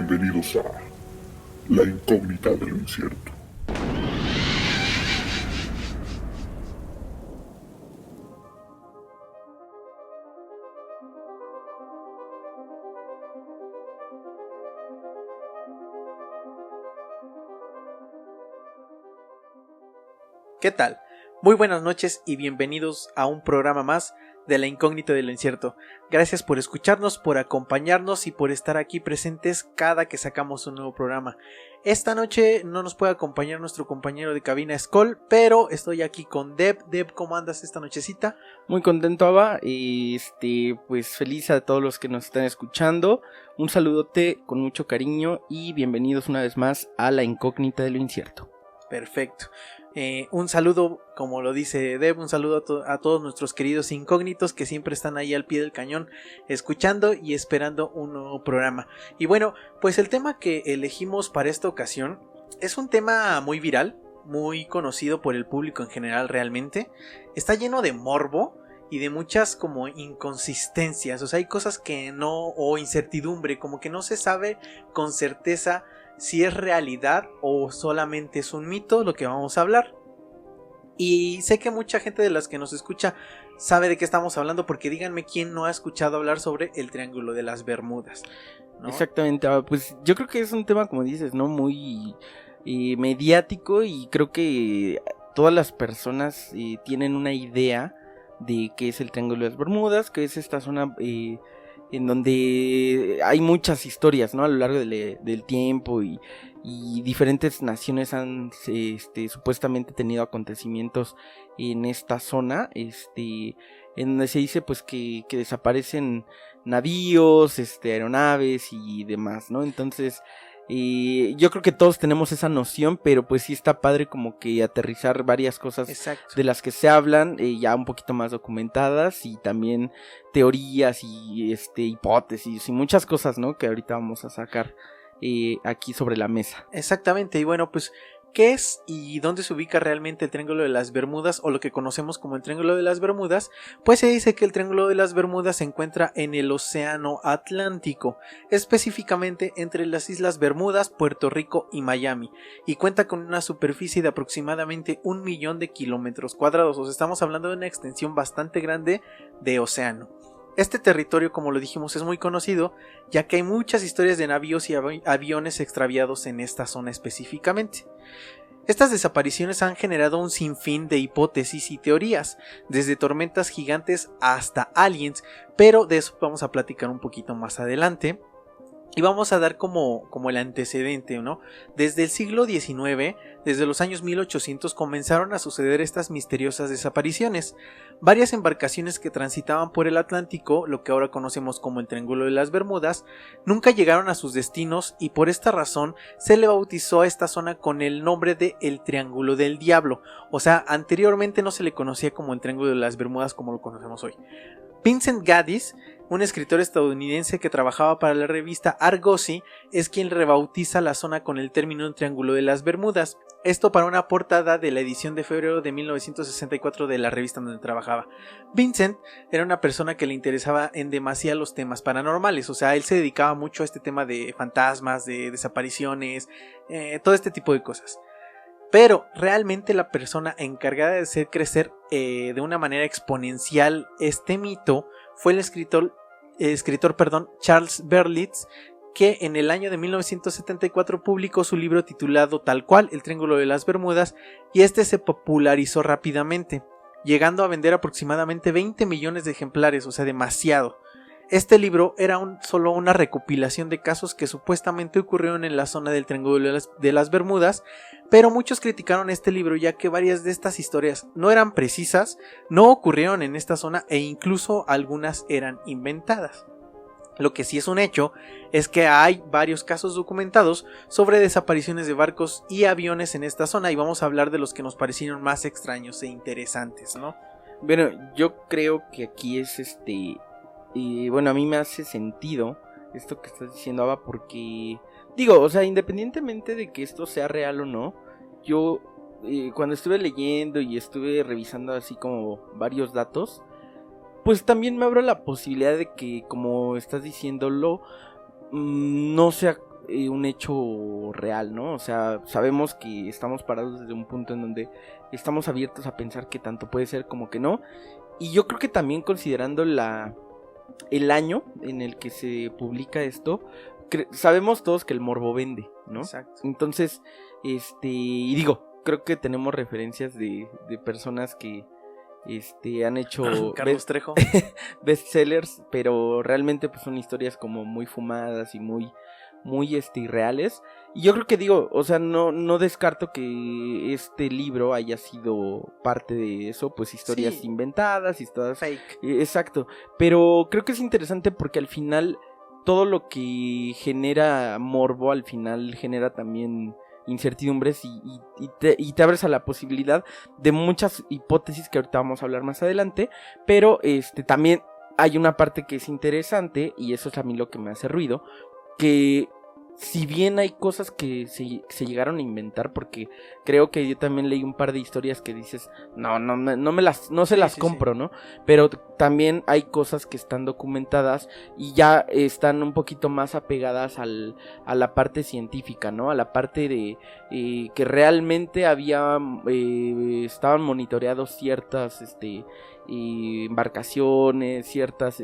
Bienvenidos a La Incógnita de lo Incierto. ¿Qué tal? Muy buenas noches y bienvenidos a un programa más de La Incógnita de lo Incierto. Gracias por escucharnos, por acompañarnos y por estar aquí presentes cada que sacamos un nuevo programa. Esta noche no nos puede acompañar nuestro compañero de cabina Skoll, pero estoy aquí con Deb. Deb, ¿cómo andas esta nochecita? Muy contento, Ava, pues feliz a todos los que nos están escuchando. Un saludote con mucho cariño y bienvenidos una vez más a La Incógnita de lo Incierto. Perfecto. Un saludo, como lo dice Deb, un saludo a todos nuestros queridos incógnitos que siempre están ahí al pie del cañón escuchando y esperando un nuevo programa. Y bueno, pues el tema que elegimos para esta ocasión es un tema muy viral, muy conocido por el público en general realmente. Está lleno de morbo y de muchas como inconsistencias, o sea, hay cosas que no, o incertidumbre, como que no se sabe con certeza si es realidad o solamente es un mito lo que vamos a hablar. Y sé que mucha gente de las que nos escucha sabe de qué estamos hablando, porque díganme quién no ha escuchado hablar sobre el Triángulo de las Bermudas, ¿no? Exactamente, pues yo creo que es un tema, como dices, ¿no? Muy mediático, y creo que todas las personas tienen una idea de qué es el Triángulo de las Bermudas, que es esta zona en donde hay muchas historias, ¿no? A lo largo del tiempo, y diferentes naciones han supuestamente tenido acontecimientos en esta zona, en donde se dice pues que desaparecen navíos, aeronaves y demás, ¿no? Entonces yo creo que todos tenemos esa noción, pero pues sí está padre como que aterrizar varias cosas. Exacto. De las que se hablan, ya un poquito más documentadas, y también teorías y hipótesis y muchas cosas, ¿no? Que ahorita vamos a sacar aquí sobre la mesa. Exactamente, y bueno, pues ¿qué es y dónde se ubica realmente el Triángulo de las Bermudas, o lo que conocemos como el Triángulo de las Bermudas? Pues se dice que el Triángulo de las Bermudas se encuentra en el Océano Atlántico, específicamente entre las Islas Bermudas, Puerto Rico y Miami, y cuenta con una superficie de aproximadamente 1 millón de kilómetros cuadrados, o sea, estamos hablando de una extensión bastante grande de océano. Este territorio, como lo dijimos, es muy conocido, ya que hay muchas historias de navíos y aviones extraviados en esta zona específicamente. Estas desapariciones han generado un sinfín de hipótesis y teorías, desde tormentas gigantes hasta aliens, pero de eso vamos a platicar un poquito más adelante. Y vamos a dar como el antecedente, ¿no? Desde el siglo XIX, desde los años 1800, comenzaron a suceder estas misteriosas desapariciones. Varias embarcaciones que transitaban por el Atlántico, lo que ahora conocemos como el Triángulo de las Bermudas, nunca llegaron a sus destinos, y por esta razón se le bautizó a esta zona con el nombre de el Triángulo del Diablo. O sea, anteriormente no se le conocía como el Triángulo de las Bermudas como lo conocemos hoy. Vincent Gaddis, un escritor estadounidense que trabajaba para la revista Argosy, es quien rebautiza la zona con el término Triángulo de las Bermudas. Esto para una portada de la edición de febrero de 1964 de la revista donde trabajaba. Vincent era una persona que le interesaba en demasía los temas paranormales, o sea, él se dedicaba mucho a este tema de fantasmas, de desapariciones, todo este tipo de cosas. Pero realmente la persona encargada de hacer crecer de una manera exponencial este mito fue el escritor Charles Berlitz, que en el año de 1974 publicó su libro titulado tal cual, El Triángulo de las Bermudas, y este se popularizó rápidamente, llegando a vender aproximadamente 20 millones de ejemplares, o sea, demasiado. Este libro era solo una recopilación de casos que supuestamente ocurrieron en la zona del Triángulo de las Bermudas, pero muchos criticaron este libro, ya que varias de estas historias no eran precisas, no ocurrieron en esta zona, e incluso algunas eran inventadas. Lo que sí es un hecho es que hay varios casos documentados sobre desapariciones de barcos y aviones en esta zona, y vamos a hablar de los que nos parecieron más extraños e interesantes, ¿no? Bueno, yo creo que aquí es bueno, a mí me hace sentido esto que estás diciendo, Ava, porque digo, o sea, independientemente de que esto sea real o no, yo cuando estuve leyendo y estuve revisando así como varios datos, pues también me abro la posibilidad de que, como estás diciéndolo, no sea un hecho real, ¿no? O sea, sabemos que estamos parados desde un punto en donde estamos abiertos a pensar que tanto puede ser como que no. Y yo creo que también considerando el año en el que se publica esto, sabemos todos que el morbo vende, ¿no? Exacto. Entonces, y digo, creo que tenemos referencias de personas que han hecho Carlos Trejo. bestsellers, pero realmente pues son historias como muy fumadas y muy irreales. Y yo creo que digo, o sea, no descarto que este libro haya sido parte de eso, pues historias Sí. inventadas, historias Fake. exacto, pero creo que es interesante porque al final todo lo que genera morbo al final genera también incertidumbres y te abres a la posibilidad de muchas hipótesis que ahorita vamos a hablar más adelante, pero también hay una parte que es interesante y eso es a mí lo que me hace ruido, que si bien hay cosas que se llegaron a inventar, porque creo que yo también leí un par de historias que dices, no se las compro, ¿no? Pero también hay cosas que están documentadas y ya están un poquito más apegadas a la parte científica, ¿no? A la parte de que realmente estaban monitoreados ciertas embarcaciones, ciertas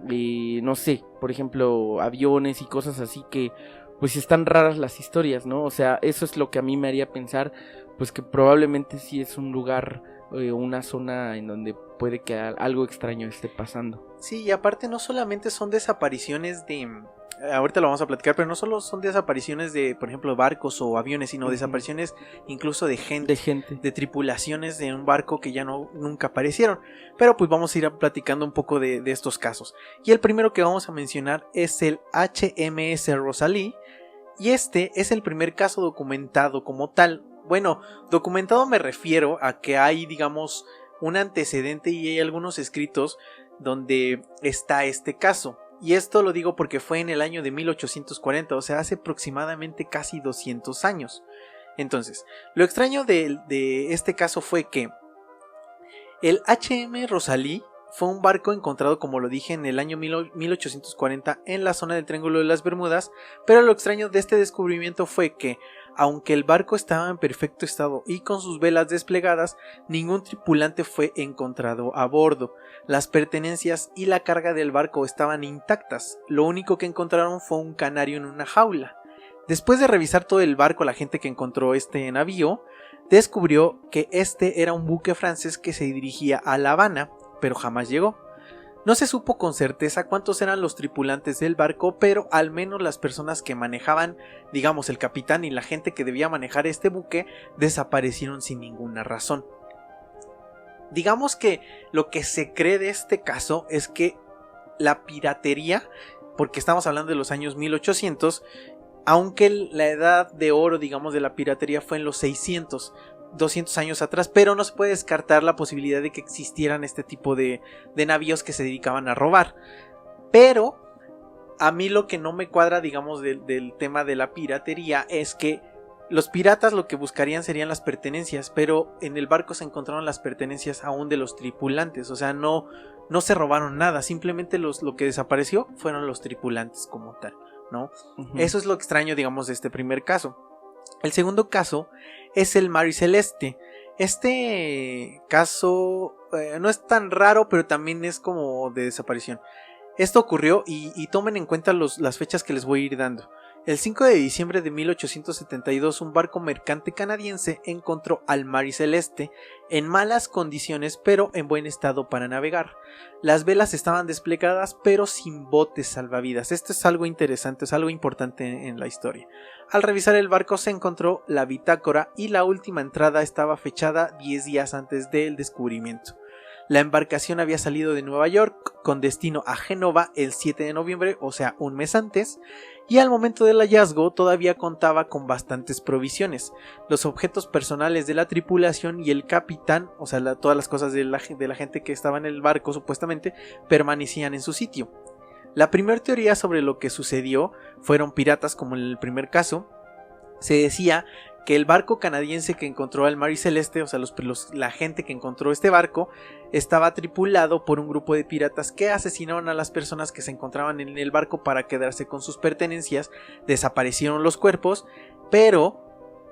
no sé, por ejemplo, aviones y cosas así que pues están raras las historias, ¿no? O sea, eso es lo que a mí me haría pensar pues que probablemente sí es un lugar, una zona en donde puede que algo extraño esté pasando. Sí, y aparte no solamente son desapariciones ahorita lo vamos a platicar, pero no solo son desapariciones de, por ejemplo, barcos o aviones, sino desapariciones incluso de gente, de tripulaciones de un barco que ya nunca aparecieron. Pero pues vamos a ir platicando un poco de estos casos. Y el primero que vamos a mencionar es el HMS Rosalie, y este es el primer caso documentado como tal. Bueno, documentado me refiero a que hay, digamos, un antecedente y hay algunos escritos donde está este caso. Y esto lo digo porque fue en el año de 1840, o sea, hace aproximadamente casi 200 años. Entonces, lo extraño de este caso fue que el HM Rosalie fue un barco encontrado, como lo dije, en el año 1840 en la zona del Triángulo de las Bermudas, pero lo extraño de este descubrimiento fue que, aunque el barco estaba en perfecto estado y con sus velas desplegadas, ningún tripulante fue encontrado a bordo. Las pertenencias y la carga del barco estaban intactas, lo único que encontraron fue un canario en una jaula. Después de revisar todo el barco, la gente que encontró este navío descubrió que este era un buque francés que se dirigía a La Habana, pero jamás llegó. No se supo con certeza cuántos eran los tripulantes del barco, pero al menos las personas que manejaban, digamos el capitán y la gente que debía manejar este buque, desaparecieron sin ninguna razón. Digamos que lo que se cree de este caso es que la piratería, porque estamos hablando de los años 1800, aunque la edad de oro, digamos, de la piratería fue en los 200 años atrás, pero no se puede descartar la posibilidad de que existieran este tipo de navíos que se dedicaban a robar. Pero a mí lo que no me cuadra, digamos, del tema de la piratería es que los piratas lo que buscarían serían las pertenencias, pero en el barco se encontraron las pertenencias aún de los tripulantes, o sea, no se robaron nada, simplemente lo que desapareció fueron los tripulantes como tal, ¿no? Eso es lo extraño, digamos, de este primer caso. El segundo caso es el Mary Celeste. Este caso no es tan raro, pero también es como de desaparición. Esto ocurrió y tomen en cuenta las fechas que les voy a ir dando. El 5 de diciembre de 1872, un barco mercante canadiense encontró al Mary Celeste en malas condiciones, pero en buen estado para navegar. Las velas estaban desplegadas, pero sin botes salvavidas. Esto es algo interesante, es algo importante en la historia. Al revisar el barco se encontró la bitácora y la última entrada estaba fechada 10 días antes del descubrimiento. La embarcación había salido de Nueva York con destino a Génova el 7 de noviembre, o sea, un mes antes, y al momento del hallazgo todavía contaba con bastantes provisiones. Los objetos personales de la tripulación y el capitán, o sea, todas las cosas de la gente que estaba en el barco supuestamente, permanecían en su sitio. La primera teoría sobre lo que sucedió fueron piratas, como en el primer caso. Se decía que el barco canadiense que encontró al Mary Celeste, o sea, la gente que encontró este barco, estaba tripulado por un grupo de piratas que asesinaron a las personas que se encontraban en el barco para quedarse con sus pertenencias, desaparecieron los cuerpos, pero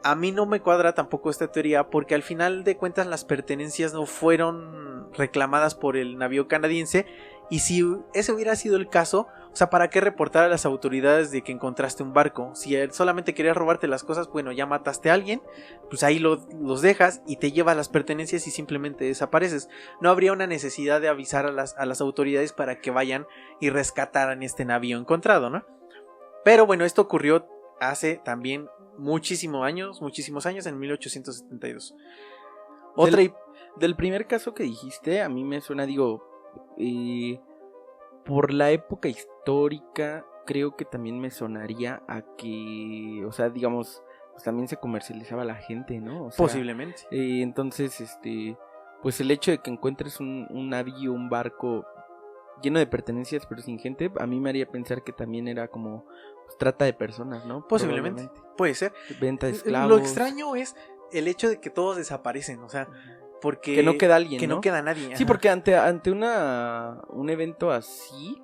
a mí no me cuadra tampoco esta teoría porque al final de cuentas las pertenencias no fueron reclamadas por el navío canadiense, y si ese hubiera sido el caso, o sea, ¿para qué reportar a las autoridades de que encontraste un barco? Si él solamente quería robarte las cosas, bueno, ya mataste a alguien, pues ahí los dejas y te llevas las pertenencias y simplemente desapareces. No habría una necesidad de avisar a las autoridades para que vayan y rescataran este navío encontrado, ¿no? Pero bueno, esto ocurrió hace también muchísimos años, en 1872. Del primer caso que dijiste, a mí me suena, por la época histórica, creo que también me sonaría a que, o sea, digamos, pues también se comercializaba la gente, ¿no? O sea, posiblemente. Entonces, pues el hecho de que encuentres un navío, un barco lleno de pertenencias pero sin gente, a mí me haría pensar que también era como pues, trata de personas, ¿no? Posiblemente, puede ser. Venta de esclavos. Lo extraño es el hecho de que todos desaparecen, o sea, porque que no queda alguien, que ¿no? no queda nadie. Sí, ajá. porque ante un evento así,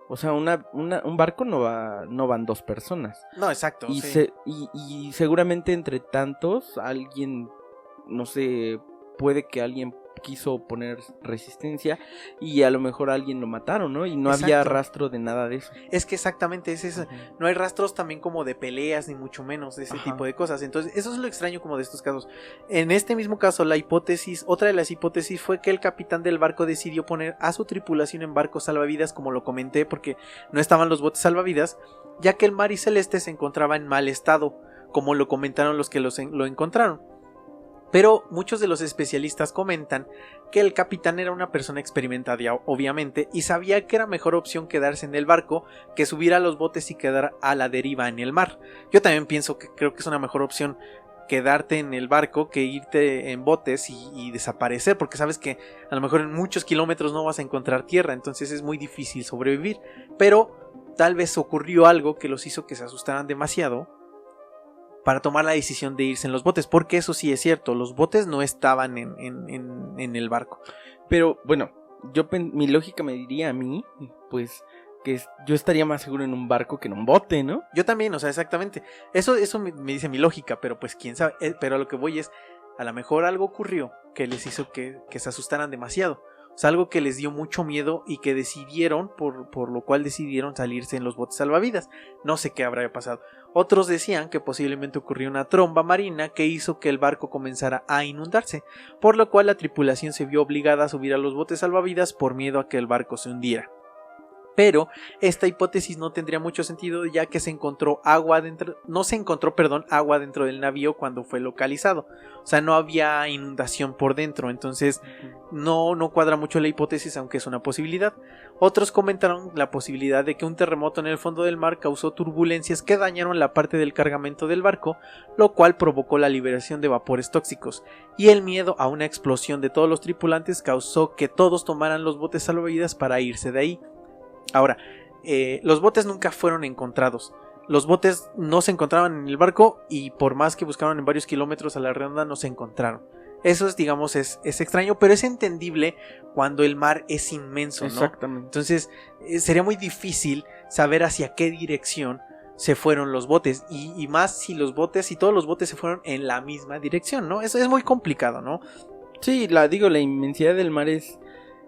o sea, un barco no van dos personas. No, exacto. Y, sí. y seguramente entre tantos alguien, no sé, puede que alguien quiso poner resistencia y a lo mejor alguien lo mataron, ¿no? Y no Exacto. había rastro de nada de eso. Es que exactamente es eso. Uh-huh. No hay rastros también como de peleas ni mucho menos de ese Ajá. tipo de cosas. Entonces eso es lo extraño como de estos casos. En este mismo caso otra de las hipótesis fue que el capitán del barco decidió poner a su tripulación en barcos salvavidas, como lo comenté, porque no estaban los botes salvavidas, ya que el Mary Celeste se encontraba en mal estado, como lo comentaron los que lo encontraron. Pero muchos de los especialistas comentan que el capitán era una persona experimentada, obviamente, y sabía que era mejor opción quedarse en el barco que subir a los botes y quedar a la deriva en el mar. Yo también creo que es una mejor opción quedarte en el barco que irte en botes y desaparecer, porque sabes que a lo mejor en muchos kilómetros no vas a encontrar tierra, entonces es muy difícil sobrevivir. Pero tal vez ocurrió algo que los hizo que se asustaran demasiado para tomar la decisión de irse en los botes, porque eso sí es cierto, los botes no estaban en el barco. Pero bueno, mi lógica me diría a mí, pues, que yo estaría más seguro en un barco que en un bote, ¿no? Yo también, o sea, exactamente. Eso me dice mi lógica, pero pues quién sabe. Pero a lo que voy es, a lo mejor algo ocurrió que les hizo que se asustaran demasiado. O sea, algo que les dio mucho miedo y que decidieron, por lo cual decidieron salirse en los botes salvavidas. No sé qué habrá pasado. Otros decían que posiblemente ocurrió una tromba marina que hizo que el barco comenzara a inundarse, por lo cual la tripulación se vio obligada a subir a los botes salvavidas por miedo a que el barco se hundiera. Pero esta hipótesis no tendría mucho sentido, ya que no se encontró agua dentro del navío cuando fue localizado. O sea, no había inundación por dentro, entonces no cuadra mucho la hipótesis, aunque es una posibilidad. Otros comentaron la posibilidad de que un terremoto en el fondo del mar causó turbulencias que dañaron la parte del cargamento del barco, lo cual provocó la liberación de vapores tóxicos, y el miedo a una explosión de todos los tripulantes causó que todos tomaran los botes salvavidas para irse de ahí. Ahora, los botes nunca fueron encontrados. Los botes no se encontraban en el barco y por más que buscaron en varios kilómetros a la redonda no se encontraron. Eso es, digamos, es extraño, pero es entendible cuando el mar es inmenso, ¿no? Exactamente. Entonces, sería muy difícil saber hacia qué dirección se fueron los botes y más si todos los botes se fueron en la misma dirección, ¿no? Eso es muy complicado, ¿no? Sí, la inmensidad del mar es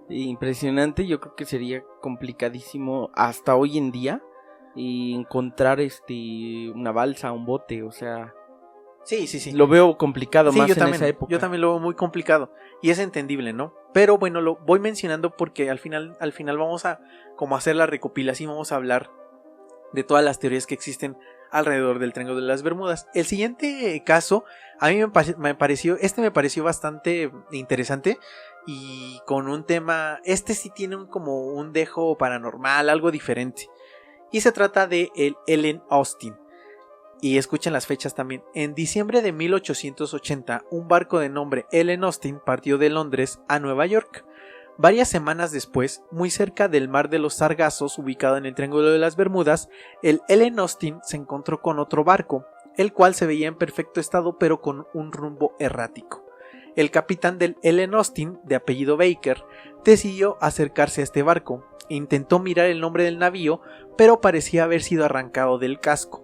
impresionante. Yo creo que sería complicadísimo hasta hoy en día encontrar una balsa, un bote, o sea, sí. Lo veo complicado, sí, más yo en también, esa época. Yo también lo veo muy complicado y es entendible, ¿no? Pero bueno, lo voy mencionando porque al final vamos a como hacer la recopilación, vamos a hablar de todas las teorías que existen alrededor del Triángulo de las Bermudas. El siguiente caso a mí me pareció bastante interesante y con un tema, sí tiene como un dejo paranormal, algo diferente. Y se trata de el Ellen Austin. Y escuchen las fechas también. En diciembre de 1880, un barco de nombre Ellen Austin partió de Londres a Nueva York. Varias semanas después, muy cerca del Mar de los Sargazos, ubicado en el Triángulo de las Bermudas, el Ellen Austin se encontró con otro barco, el cual se veía en perfecto estado pero con un rumbo errático. El capitán del Ellen Austin, de apellido Baker, decidió acercarse a este barco. Intentó mirar el nombre del navío, pero parecía haber sido arrancado del casco.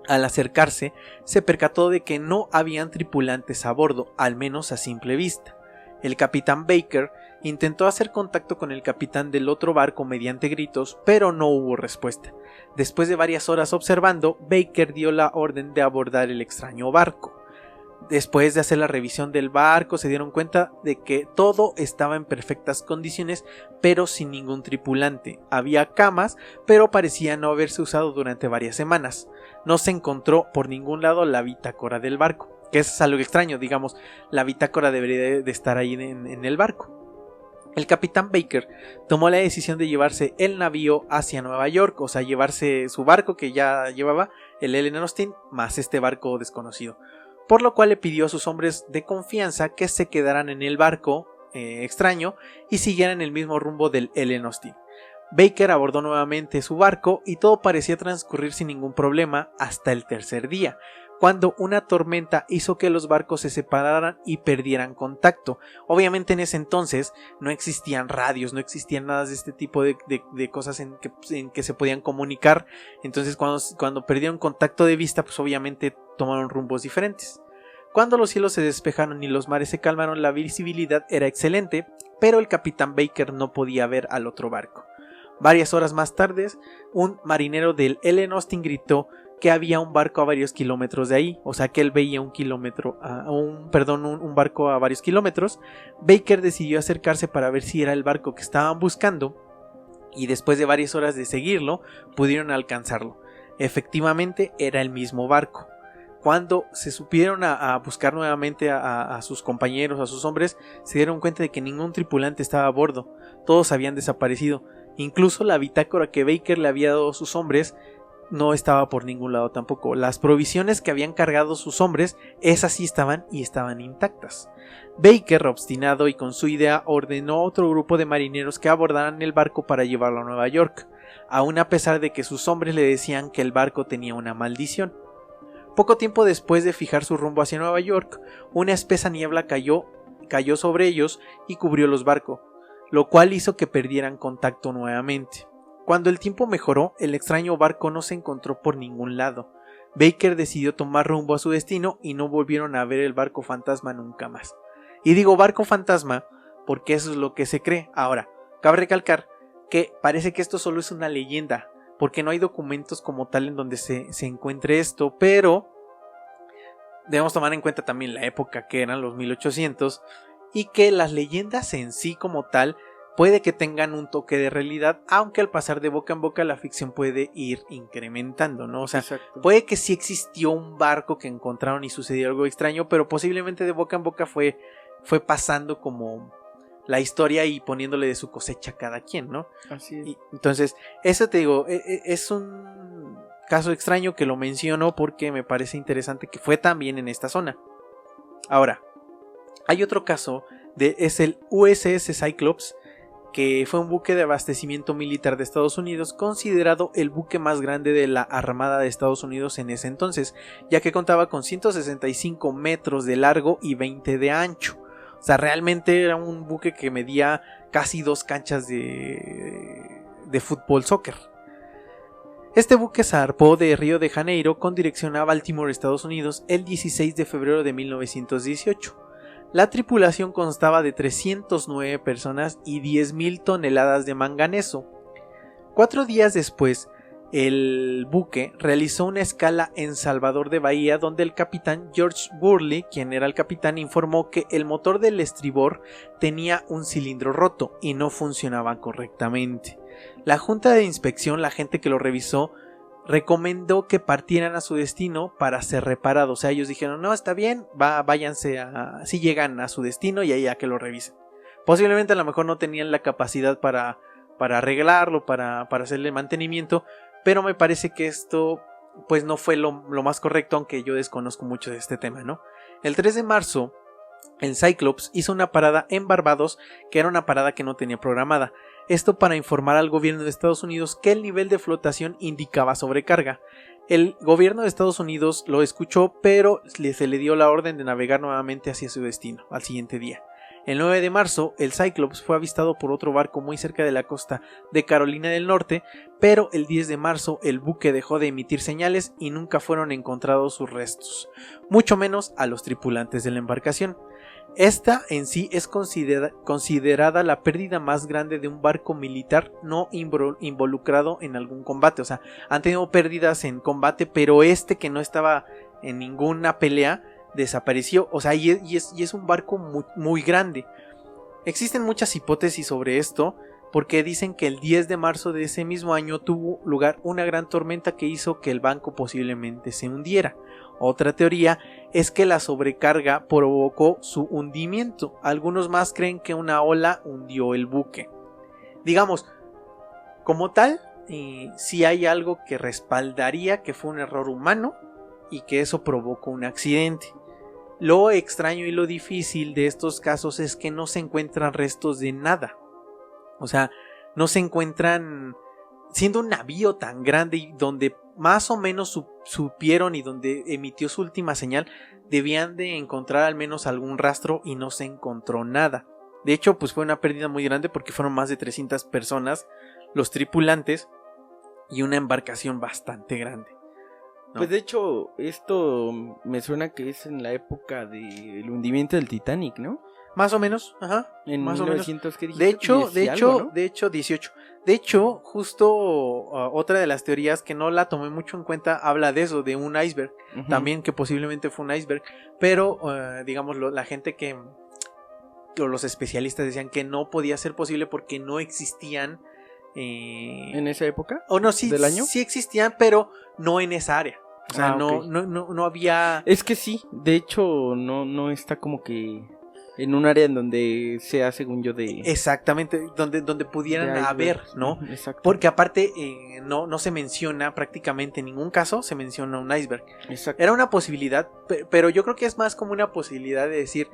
Al acercarse, se percató de que no habían tripulantes a bordo, al menos a simple vista. El capitán Baker intentó hacer contacto con el capitán del otro barco mediante gritos, pero no hubo respuesta. Después de varias horas observando, Baker dio la orden de abordar el extraño barco. Después de hacer la revisión del barco, se dieron cuenta de que todo estaba en perfectas condiciones, pero sin ningún tripulante. Había camas, pero parecía no haberse usado durante varias semanas. No se encontró por ningún lado la bitácora del barco, que es algo extraño, digamos, la bitácora debería de estar ahí en el barco. El capitán Baker tomó la decisión de llevarse el navío hacia Nueva York, o sea, llevarse su barco que ya llevaba, el Ellen Austin, más este barco desconocido. Por lo cual le pidió a sus hombres de confianza que se quedaran en el barco extraño y siguieran el mismo rumbo del Ellen Austin. Baker abordó nuevamente su barco y todo parecía transcurrir sin ningún problema hasta el tercer día, cuando una tormenta hizo que los barcos se separaran y perdieran contacto. Obviamente en ese entonces no existían radios, no existían nada de este tipo de cosas en que se podían comunicar. Entonces cuando perdieron contacto de vista, pues obviamente tomaron rumbos diferentes. Cuando los cielos se despejaron y los mares se calmaron, la visibilidad era excelente, pero el capitán Baker no podía ver al otro barco. Varias horas más tarde, un marinero del Ellen Austin gritó que había un barco a varios kilómetros de ahí, o sea que él veía un barco a varios kilómetros. Baker decidió acercarse para ver si era el barco que estaban buscando y después de varias horas de seguirlo pudieron alcanzarlo. Efectivamente era el mismo barco. Cuando se supieron a buscar nuevamente a sus compañeros, a sus hombres, se dieron cuenta de que ningún tripulante estaba a bordo, todos habían desaparecido. Incluso la bitácora que Baker le había dado a sus hombres no estaba por ningún lado tampoco. Las provisiones que habían cargado sus hombres, esas sí estaban y estaban intactas. Baker, obstinado y con su idea, ordenó a otro grupo de marineros que abordaran el barco para llevarlo a Nueva York, aun a pesar de que sus hombres le decían que el barco tenía una maldición. Poco tiempo después de fijar su rumbo hacia Nueva York, una espesa niebla cayó sobre ellos y cubrió los barcos, lo cual hizo que perdieran contacto nuevamente. Cuando el tiempo mejoró, el extraño barco no se encontró por ningún lado. Baker decidió tomar rumbo a su destino y no volvieron a ver el barco fantasma nunca más. Y digo barco fantasma porque eso es lo que se cree. Ahora, cabe recalcar que parece que esto solo es una leyenda, porque no hay documentos como tal en donde se encuentre esto, pero debemos tomar en cuenta también la época que eran los 1800 y que las leyendas en sí como tal puede que tengan un toque de realidad, aunque al pasar de boca en boca la ficción puede ir incrementando, ¿no? O sea, Exacto. puede que sí existió un barco que encontraron y sucedió algo extraño, pero posiblemente de boca en boca fue pasando como la historia y poniéndole de su cosecha a cada quien, ¿no? Así es. Y entonces, eso te digo, es un caso extraño que lo menciono porque me parece interesante que fue también en esta zona. Ahora, hay otro caso, es el USS Cyclops, que fue un buque de abastecimiento militar de Estados Unidos, considerado el buque más grande de la Armada de Estados Unidos en ese entonces, ya que contaba con 165 metros de largo y 20 de ancho. O sea, realmente era un buque que medía casi 2 canchas de fútbol soccer. Este buque zarpó de Río de Janeiro con dirección a Baltimore, Estados Unidos, el 16 de febrero de 1918. La tripulación constaba de 309 personas y 10.000 toneladas de manganeso. 4 días después, el buque realizó una escala en Salvador de Bahía, donde el capitán George Burley, quien era el capitán, informó que el motor del estribor tenía un cilindro roto y no funcionaba correctamente. La junta de inspección, la gente que lo revisó, recomendó que partieran a su destino para ser reparados. O sea, ellos dijeron, no, está bien, váyanse si llegan a su destino y ahí a que lo revisen. Posiblemente a lo mejor no tenían la capacidad para arreglarlo, para hacerle mantenimiento, pero me parece que esto pues no fue lo más correcto, aunque yo desconozco mucho de este tema, ¿no? El 3 de marzo, el Cyclops hizo una parada en Barbados, que era una parada que no tenía programada. Esto para informar al gobierno de Estados Unidos que el nivel de flotación indicaba sobrecarga. El gobierno de Estados Unidos lo escuchó, pero se le dio la orden de navegar nuevamente hacia su destino al siguiente día. El 9 de marzo, el Cyclops fue avistado por otro barco muy cerca de la costa de Carolina del Norte, pero el 10 de marzo el buque dejó de emitir señales y nunca fueron encontrados sus restos, mucho menos a los tripulantes de la embarcación. Esta en sí es considerada la pérdida más grande de un barco militar no involucrado en algún combate. O sea, han tenido pérdidas en combate, pero este que no estaba en ninguna pelea desapareció. O sea, y es un barco muy, muy grande. Existen muchas hipótesis sobre esto, porque dicen que el 10 de marzo de ese mismo año tuvo lugar una gran tormenta que hizo que el barco posiblemente se hundiera. Otra teoría es que la sobrecarga provocó su hundimiento. Algunos más creen que una ola hundió el buque. Digamos, como tal, sí hay algo que respaldaría que fue un error humano y que eso provocó un accidente. Lo extraño y lo difícil de estos casos es que no se encuentran restos de nada. O sea, no se encuentran, siendo un navío tan grande y donde más o menos supieron y donde emitió su última señal, debían de encontrar al menos algún rastro y no se encontró nada. De hecho, pues fue una pérdida muy grande porque fueron más de 300 personas, los tripulantes y una embarcación bastante grande, ¿no? Pues de hecho, esto me suena que es en la época del hundimiento del Titanic, ¿no? Más o menos, ajá. En más 1900, ¿qué de dijiste? hecho, 18. De hecho, justo otra de las teorías que no la tomé mucho en cuenta habla de eso, de un iceberg. Uh-huh. También que posiblemente fue un iceberg. Pero, digamos, la gente o los especialistas decían que no podía ser posible porque no existían. ¿En esa época? O no, sí, ¿Del año? Sí existían, pero no en esa área. O sea, okay. no había. Es que sí, de hecho, no está como que en un área en donde sea, según yo, de... Exactamente, donde pudieran haber, ¿no? Exacto. Porque aparte no se menciona prácticamente en ningún caso, se menciona un iceberg. Exacto. Era una posibilidad, pero yo creo que es más como una posibilidad de decir,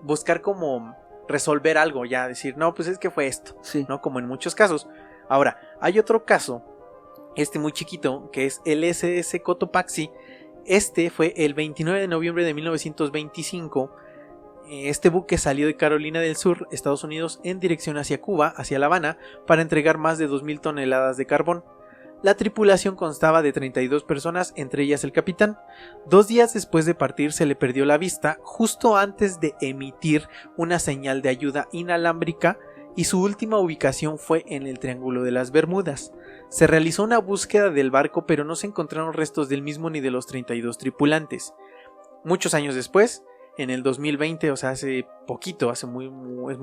buscar como resolver algo ya, decir, no, pues es que fue esto, sí, ¿no? Como en muchos casos. Ahora, hay otro caso, muy chiquito, que es el SS Cotopaxi. Este fue el 29 de noviembre de 1925. Este buque salió de Carolina del Sur, Estados Unidos, en dirección hacia Cuba, hacia La Habana, para entregar más de 2.000 toneladas de carbón. La tripulación constaba de 32 personas, entre ellas el capitán. 2 días después de partir se le perdió la vista, justo antes de emitir una señal de ayuda inalámbrica, y su última ubicación fue en el Triángulo de las Bermudas. Se realizó una búsqueda del barco, pero no se encontraron restos del mismo ni de los 32 tripulantes. Muchos años después, en el 2020, o sea, hace poquito, es muy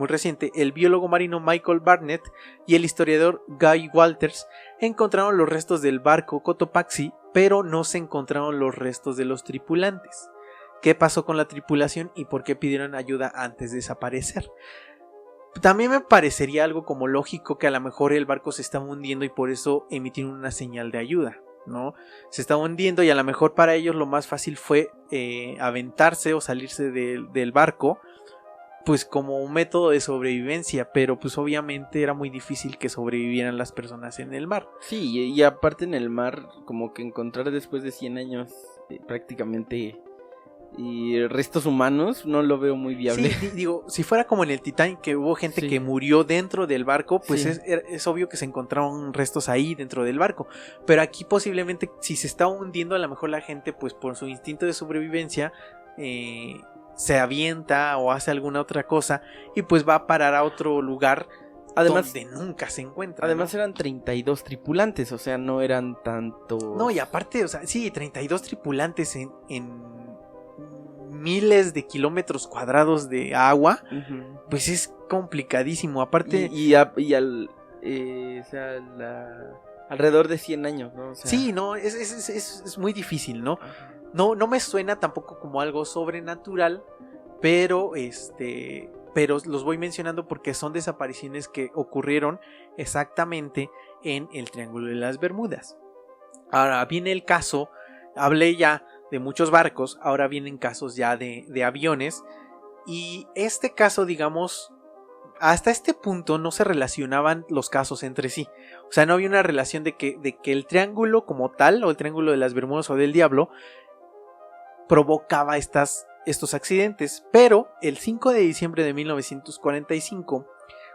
reciente, el biólogo marino Michael Barnett y el historiador Guy Walters encontraron los restos del barco Cotopaxi, pero no se encontraron los restos de los tripulantes. ¿Qué pasó con la tripulación y por qué pidieron ayuda antes de desaparecer? También me parecería algo como lógico que a lo mejor el barco se estaba hundiendo y por eso emitieron una señal de ayuda, ¿no? Se estaba hundiendo y a lo mejor para ellos lo más fácil fue aventarse o salirse del barco, pues como un método de sobrevivencia, pero pues obviamente era muy difícil que sobrevivieran las personas en el mar. Sí, y aparte en el mar, como que encontrar después de 100 años prácticamente restos humanos, no lo veo muy viable. Sí, digo, si fuera como en el Titanic, que hubo gente que murió dentro del barco, pues es obvio que se encontraron restos ahí dentro del barco, pero aquí posiblemente si se está hundiendo, a lo mejor la gente pues por su instinto de sobrevivencia se avienta o hace alguna otra cosa y pues va a parar a otro lugar, además, donde nunca se encuentra. Además, ¿no? Eran 32 tripulantes, o sea, no eran tantos. No, y aparte, o sea, sí, 32 tripulantes en miles de kilómetros cuadrados de agua, pues es complicadísimo. Aparte, alrededor de 100 años, ¿no? O sea... Sí, no, es muy difícil, ¿no? No me suena tampoco como algo sobrenatural, pero los voy mencionando porque son desapariciones que ocurrieron exactamente en el Triángulo de las Bermudas. Ahora viene el caso, hablé ya de muchos barcos, ahora vienen casos ya de aviones, y este caso, digamos, hasta este punto no se relacionaban los casos entre sí. O sea, no había una relación de que el triángulo como tal, o el triángulo de las Bermudas o del Diablo, provocaba estos accidentes. Pero el 5 de diciembre de 1945,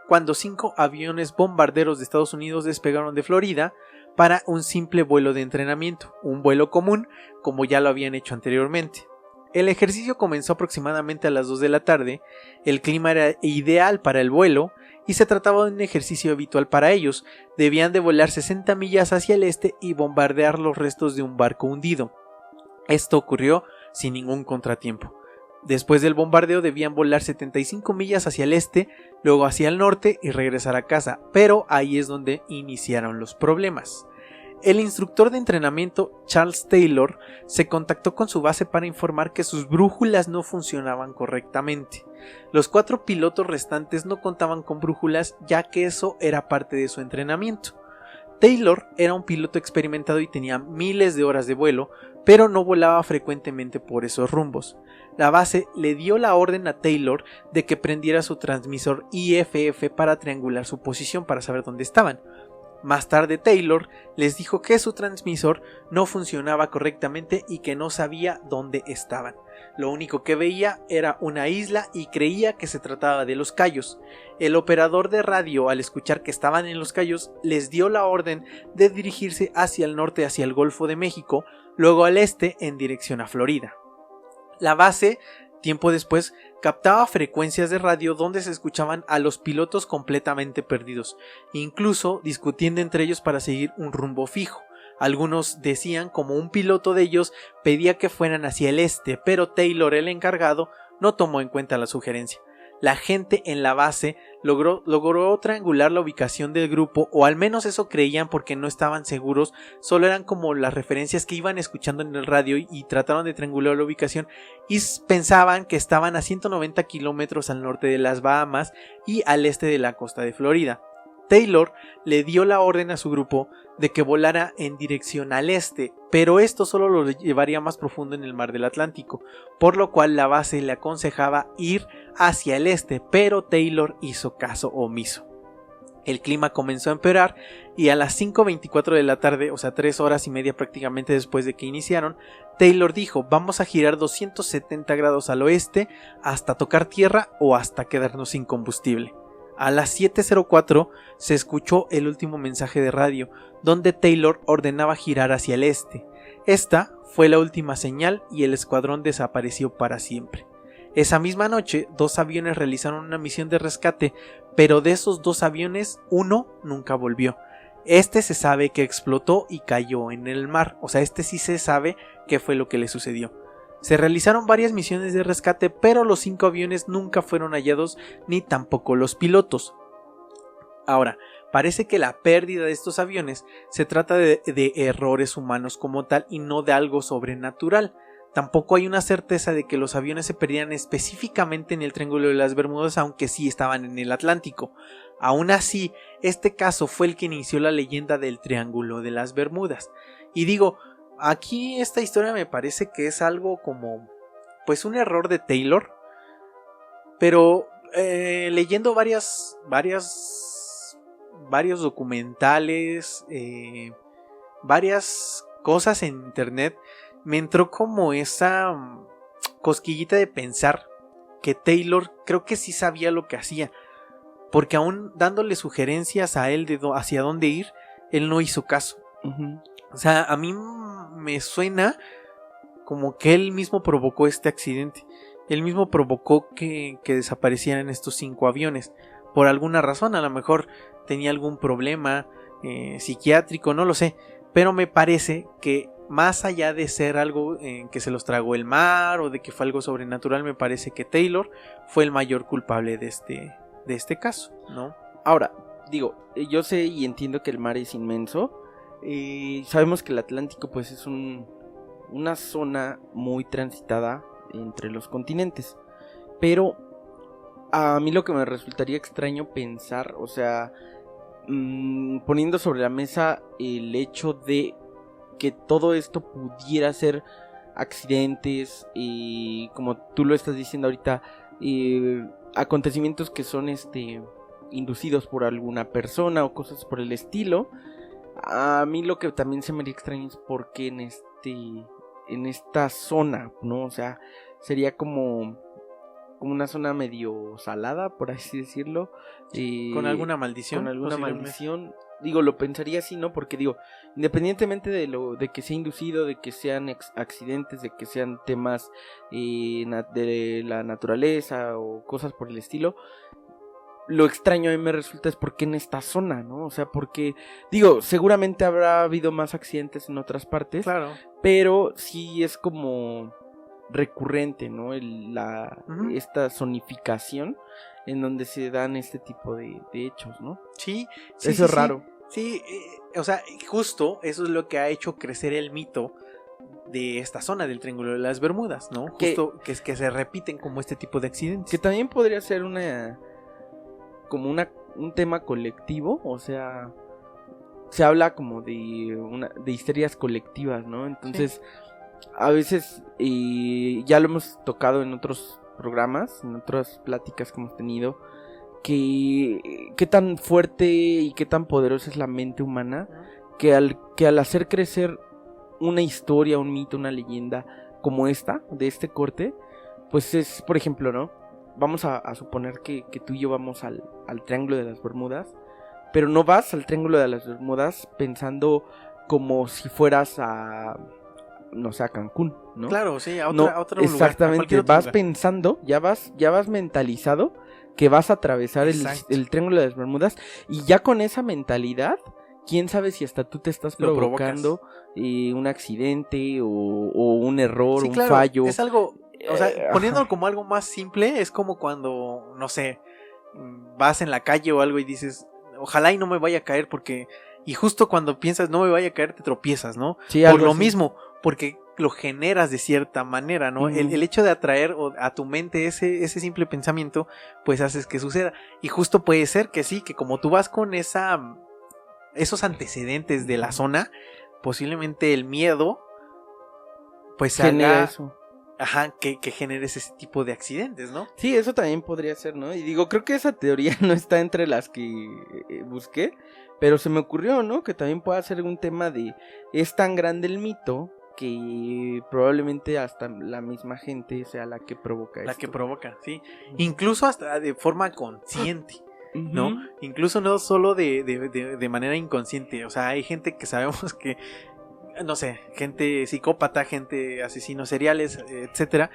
cuando 5 aviones bombarderos de Estados Unidos despegaron de Florida para un simple vuelo de entrenamiento, un vuelo común como ya lo habían hecho anteriormente. El ejercicio comenzó aproximadamente a las 2 de la tarde, el clima era ideal para el vuelo y se trataba de un ejercicio habitual para ellos. Debían de volar 60 millas hacia el este y bombardear los restos de un barco hundido. Esto ocurrió sin ningún contratiempo. Después del bombardeo debían volar 75 millas hacia el este, luego hacia el norte y regresar a casa, pero ahí es donde iniciaron los problemas. El instructor de entrenamiento Charles Taylor se contactó con su base para informar que sus brújulas no funcionaban correctamente. Los 4 pilotos restantes no contaban con brújulas, ya que eso era parte de su entrenamiento. Taylor era un piloto experimentado y tenía miles de horas de vuelo, pero no volaba frecuentemente por esos rumbos. La base le dio la orden a Taylor de que prendiera su transmisor IFF para triangular su posición para saber dónde estaban. Más tarde Taylor les dijo que su transmisor no funcionaba correctamente y que no sabía dónde estaban. Lo único que veía era una isla y creía que se trataba de Los Cayos. El operador de radio, al escuchar que estaban en Los Cayos, les dio la orden de dirigirse hacia el norte, hacia el Golfo de México, luego al este en dirección a Florida. La base, tiempo después, captaba frecuencias de radio donde se escuchaban a los pilotos completamente perdidos, incluso discutiendo entre ellos para seguir un rumbo fijo. Algunos decían como un piloto de ellos pedía que fueran hacia el este, pero Taylor, el encargado, no tomó en cuenta la sugerencia. La gente en la base logró triangular la ubicación del grupo, o al menos eso creían porque no estaban seguros, solo eran como las referencias que iban escuchando en el radio y trataron de triangular la ubicación y pensaban que estaban a 190 kilómetros al norte de las Bahamas y al este de la costa de Florida. Taylor le dio la orden a su grupo de que volara en dirección al este, pero esto solo lo llevaría más profundo en el mar del Atlántico, por lo cual la base le aconsejaba ir hacia el este, pero Taylor hizo caso omiso. El clima comenzó a empeorar y a las 5:24 de la tarde, o sea 3 horas y media prácticamente después de que iniciaron, Taylor dijo: vamos a girar 270 grados al oeste hasta tocar tierra o hasta quedarnos sin combustible. A las 7:04 se escuchó el último mensaje de radio, donde Taylor ordenaba girar hacia el este. Esta fue la última señal y el escuadrón desapareció para siempre. Esa misma noche, 2 aviones realizaron una misión de rescate, pero de esos 2 aviones, uno nunca volvió. Este se sabe que explotó y cayó en el mar, o sea, este sí se sabe qué fue lo que le sucedió. Se realizaron varias misiones de rescate, pero los 5 aviones nunca fueron hallados, ni tampoco los pilotos. Ahora, parece que la pérdida de estos aviones se trata de errores humanos como tal y no de algo sobrenatural. Tampoco hay una certeza de que los aviones se perdieran específicamente en el Triángulo de las Bermudas, aunque sí estaban en el Atlántico. Aún así, este caso fue el que inició la leyenda del Triángulo de las Bermudas. Y digo, aquí esta historia me parece que es algo como, pues, un error de Taylor, pero leyendo varios documentales, varias cosas en internet, me entró como esa cosquillita de pensar que Taylor creo que sí sabía lo que hacía, porque aún dándole sugerencias a él de hacia dónde ir, él no hizo caso. O sea, a mí me suena como que él mismo provocó este accidente. Él mismo provocó que desaparecieran estos 5 aviones. Por alguna razón, a lo mejor tenía algún problema psiquiátrico, no lo sé. Pero me parece que más allá de ser algo que se los tragó el mar o de que fue algo sobrenatural, me parece que Taylor fue el mayor culpable de este caso, ¿no? Ahora, digo, yo sé y entiendo que el mar es inmenso. Sabemos que el Atlántico pues es una zona muy transitada entre los continentes, pero a mí lo que me resultaría extraño pensar, o sea, poniendo sobre la mesa el hecho de que todo esto pudiera ser accidentes, como tú lo estás diciendo ahorita, acontecimientos que son inducidos por alguna persona o cosas por el estilo. A mí lo que también se me haría extraño es por qué en esta zona, ¿no? O sea, sería como una zona medio salada, por así decirlo. Con alguna maldición. Con alguna maldición. Digo, lo pensaría así, ¿no? Porque digo, independientemente de que sea inducido, de que sean accidentes, de que sean temas de la naturaleza o cosas por el estilo, lo extraño a mí me resulta es por qué en esta zona, ¿no? O sea, porque, digo, seguramente habrá habido más accidentes en otras partes. Claro. Pero sí es como recurrente, ¿no? Esta zonificación en donde se dan este tipo de hechos, ¿no? Sí. Eso es raro. Sí, o sea, justo eso es lo que ha hecho crecer el mito de esta zona del Triángulo de las Bermudas, ¿no? Justo que se repiten como este tipo de accidentes. Que también podría ser un tema colectivo, o sea, se habla como de histerias colectivas, ¿no? Entonces, a veces ya lo hemos tocado en otros programas, en otras pláticas que hemos tenido, que qué tan fuerte y qué tan poderosa es la mente humana, que al hacer crecer una historia, un mito, una leyenda como esta, de este corte, pues es, por ejemplo, ¿no? Vamos a suponer que tú y yo vamos al Triángulo de las Bermudas, pero no vas al Triángulo de las Bermudas pensando como si fueras no sé, a Cancún, ¿no? Claro, sí, a otro exactamente, lugar. vas pensando, ya vas mentalizado que vas a atravesar el Triángulo de las Bermudas, y ya con esa mentalidad, quién sabe si hasta tú te estás provocando un accidente o un error, sí, un claro, fallo. Es algo, o sea, poniéndolo como algo más simple, es como cuando, no sé, vas en la calle o algo y dices, ojalá y no me vaya a caer porque... Y justo cuando piensas no me vaya a caer te tropiezas, ¿no? Sí, por lo así. mismo, porque lo generas de cierta manera, ¿no? Uh-huh. El hecho de atraer a tu mente ese simple pensamiento, pues haces que suceda. Y justo puede ser que sí, que como tú vas con esos antecedentes de la zona, posiblemente el miedo, pues genera haga... eso. Ajá, que generes ese tipo de accidentes, ¿no? Sí, eso también podría ser, ¿no? Y digo, creo que esa teoría no está entre las que busqué, pero se me ocurrió, ¿no? Que también pueda ser un tema de... Es tan grande el mito que probablemente hasta la misma gente sea la que provoca esto. La que provoca, sí. Incluso hasta de forma consciente, ¿no? Uh-huh. Incluso no solo de manera inconsciente. O sea, hay gente que sabemos que... No sé, gente psicópata, gente asesinos seriales, etcétera,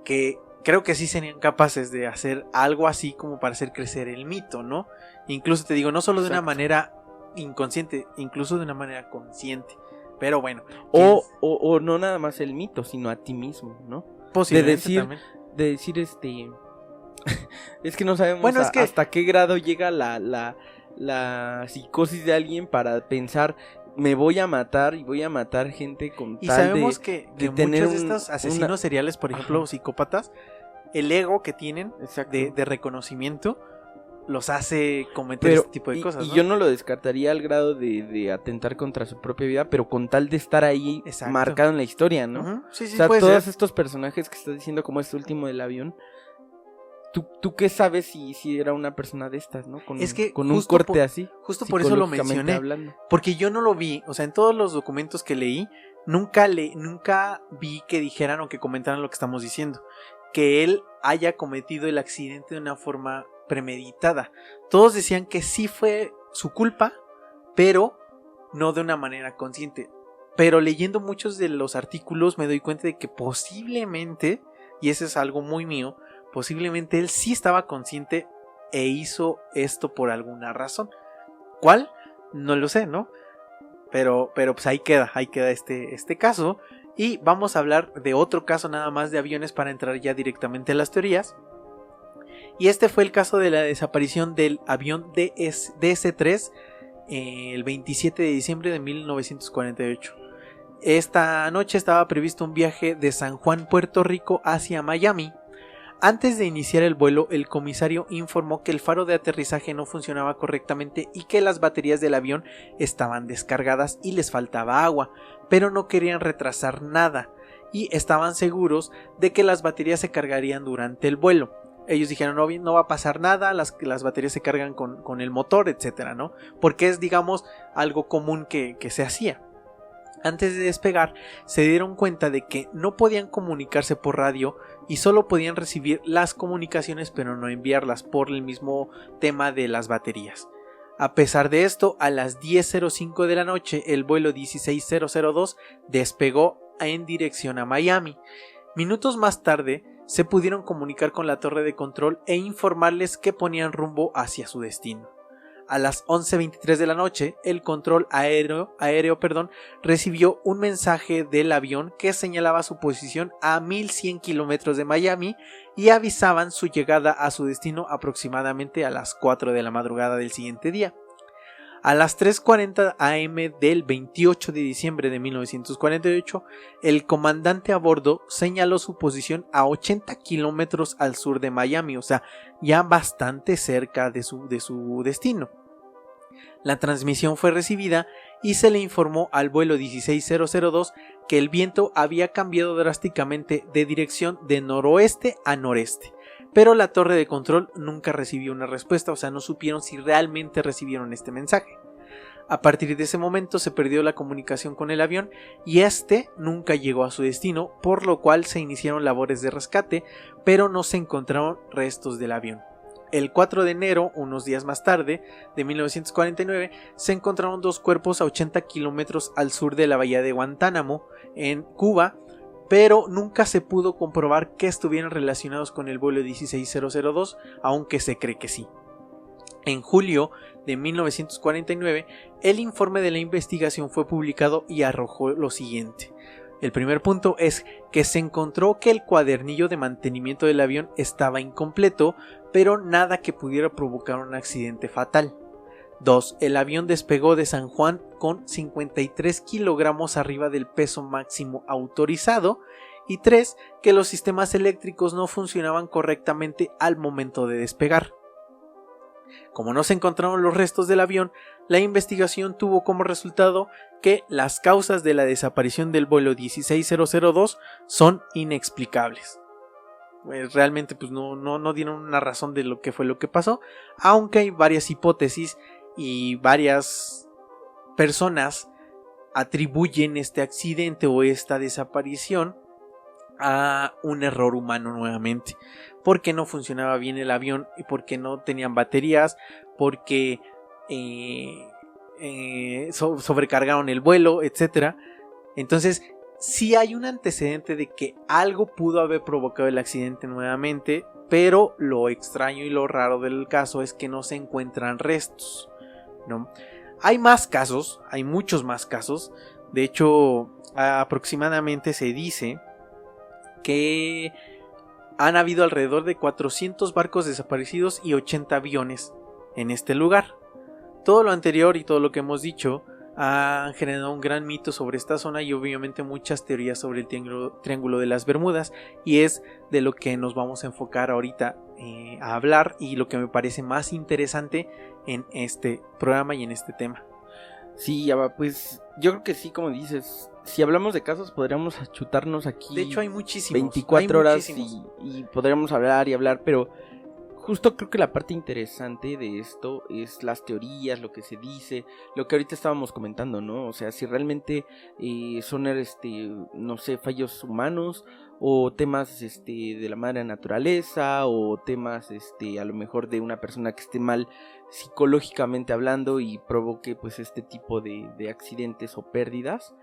que creo que sí serían capaces de hacer algo así como para hacer crecer el mito, ¿no? Incluso te digo, no solo de una manera inconsciente, incluso de una manera consciente. Pero bueno. O no nada más el mito, sino a ti mismo, ¿no? Posiblemente también. De decir es que no sabemos bueno, hasta qué grado llega la psicosis de alguien para pensar... Me voy a matar y voy a matar gente con y tal sabemos que tener muchos de estos asesinos seriales, por ejemplo, o psicópatas, el ego que tienen de reconocimiento los hace cometer este tipo de cosas, y ¿no? yo no lo descartaría al grado de atentar contra su propia vida, pero con tal de estar ahí marcado en la historia, ¿no? Uh-huh. Sí, o sea, todos estos personajes que estás diciendo, como este último del avión, ¿tú qué sabes si era una persona de estas, ¿no? Con un corte así. Justo por eso lo mencioné. Hablando. Porque yo no lo vi. O sea, en todos los documentos que leí, nunca vi que dijeran o que comentaran lo que estamos diciendo. Que él haya cometido el accidente de una forma premeditada. Todos decían que sí fue su culpa, pero no de una manera consciente. Pero leyendo muchos de los artículos me doy cuenta de que posiblemente, y eso es algo muy mío, posiblemente él sí estaba consciente e hizo esto por alguna razón. ¿Cuál? No lo sé, ¿no? Pero pues ahí queda este caso. Y vamos a hablar de otro caso nada más de aviones para entrar ya directamente a las teorías. Y este fue el caso de la desaparición del avión DS-3 el 27 de diciembre de 1948. Esta noche estaba previsto un viaje de San Juan, Puerto Rico hacia Miami. Antes de iniciar el vuelo, el comisario informó que el faro de aterrizaje no funcionaba correctamente y que las baterías del avión estaban descargadas y les faltaba agua, pero no querían retrasar nada y estaban seguros de que las baterías se cargarían durante el vuelo. ellos dijeron no va a pasar nada, las baterías se cargan con el motor, etcétera, ¿no? Porque es, digamos, algo común que se hacía. Antes de despegar, se dieron cuenta de que no podían comunicarse por radio y solo podían recibir las comunicaciones pero no enviarlas por el mismo tema de las baterías. A pesar de esto, a las 10:05 de la noche, el vuelo 16002 despegó en dirección a Miami. Minutos más tarde, se pudieron comunicar con la torre de control e informarles que ponían rumbo hacia su destino. A las 11:23 de la noche, el control aéreo recibió un mensaje del avión que señalaba su posición a 1100 kilómetros de Miami y avisaban su llegada a su destino aproximadamente a las 4 de la madrugada del siguiente día. A las 3:40 am del 28 de diciembre de 1948, el comandante a bordo señaló su posición a 80 kilómetros al sur de Miami, o sea, ya bastante cerca de su destino. La transmisión fue recibida y se le informó al vuelo 16002 que el viento había cambiado drásticamente de dirección de noroeste a noreste, pero la torre de control nunca recibió una respuesta, o sea, no supieron si realmente recibieron este mensaje. A partir de ese momento se perdió la comunicación con el avión y este nunca llegó a su destino, por lo cual se iniciaron labores de rescate, pero no se encontraron restos del avión. El 4 de enero, unos días más tarde, de 1949, se encontraron dos cuerpos a 80 kilómetros al sur de la bahía de Guantánamo, en Cuba, pero nunca se pudo comprobar que estuvieran relacionados con el vuelo 16002, aunque se cree que sí. En julio de 1949, el informe de la investigación fue publicado y arrojó lo siguiente. El primer punto es que se encontró que el cuadernillo de mantenimiento del avión estaba incompleto, pero nada que pudiera provocar un accidente fatal. 2. El avión despegó de San Juan con 53 kilogramos arriba del peso máximo autorizado. Y 3. Que los sistemas eléctricos no funcionaban correctamente al momento de despegar. Como no se encontraron los restos del avión, la investigación tuvo como resultado que las causas de la desaparición del vuelo 16002 son inexplicables. Realmente pues no dieron una razón de lo que fue lo que pasó, aunque hay varias hipótesis y varias personas atribuyen este accidente o esta desaparición a un error humano nuevamente, porque no funcionaba bien el avión y porque no tenían baterías, porque sobrecargaron el vuelo, etc. Entonces sí hay un antecedente de que algo pudo haber provocado el accidente nuevamente, pero lo extraño y lo raro del caso es que no se encuentran restos, ¿no? Hay más casos, hay muchos más casos. De hecho, aproximadamente se dice que han habido alrededor de 400 barcos desaparecidos y 80 aviones en este lugar. Todo lo anterior y todo lo que hemos dicho han generado un gran mito sobre esta zona y obviamente muchas teorías sobre el Triángulo de las Bermudas, y es de lo que nos vamos a enfocar ahorita a hablar y lo que me parece más interesante en este programa y en este tema. Sí, pues yo creo que sí, como dices, si hablamos de casos podríamos chutarnos aquí. De hecho hay muchísimos. 24 horas y podríamos hablar y hablar, pero justo creo que la parte interesante de esto es las teorías, lo que se dice, lo que ahorita estábamos comentando, ¿no? O sea, si realmente son, no sé, fallos humanos o temas de la madre naturaleza o temas a lo mejor de una persona que esté mal psicológicamente hablando y provoque pues este tipo de accidentes o pérdidas.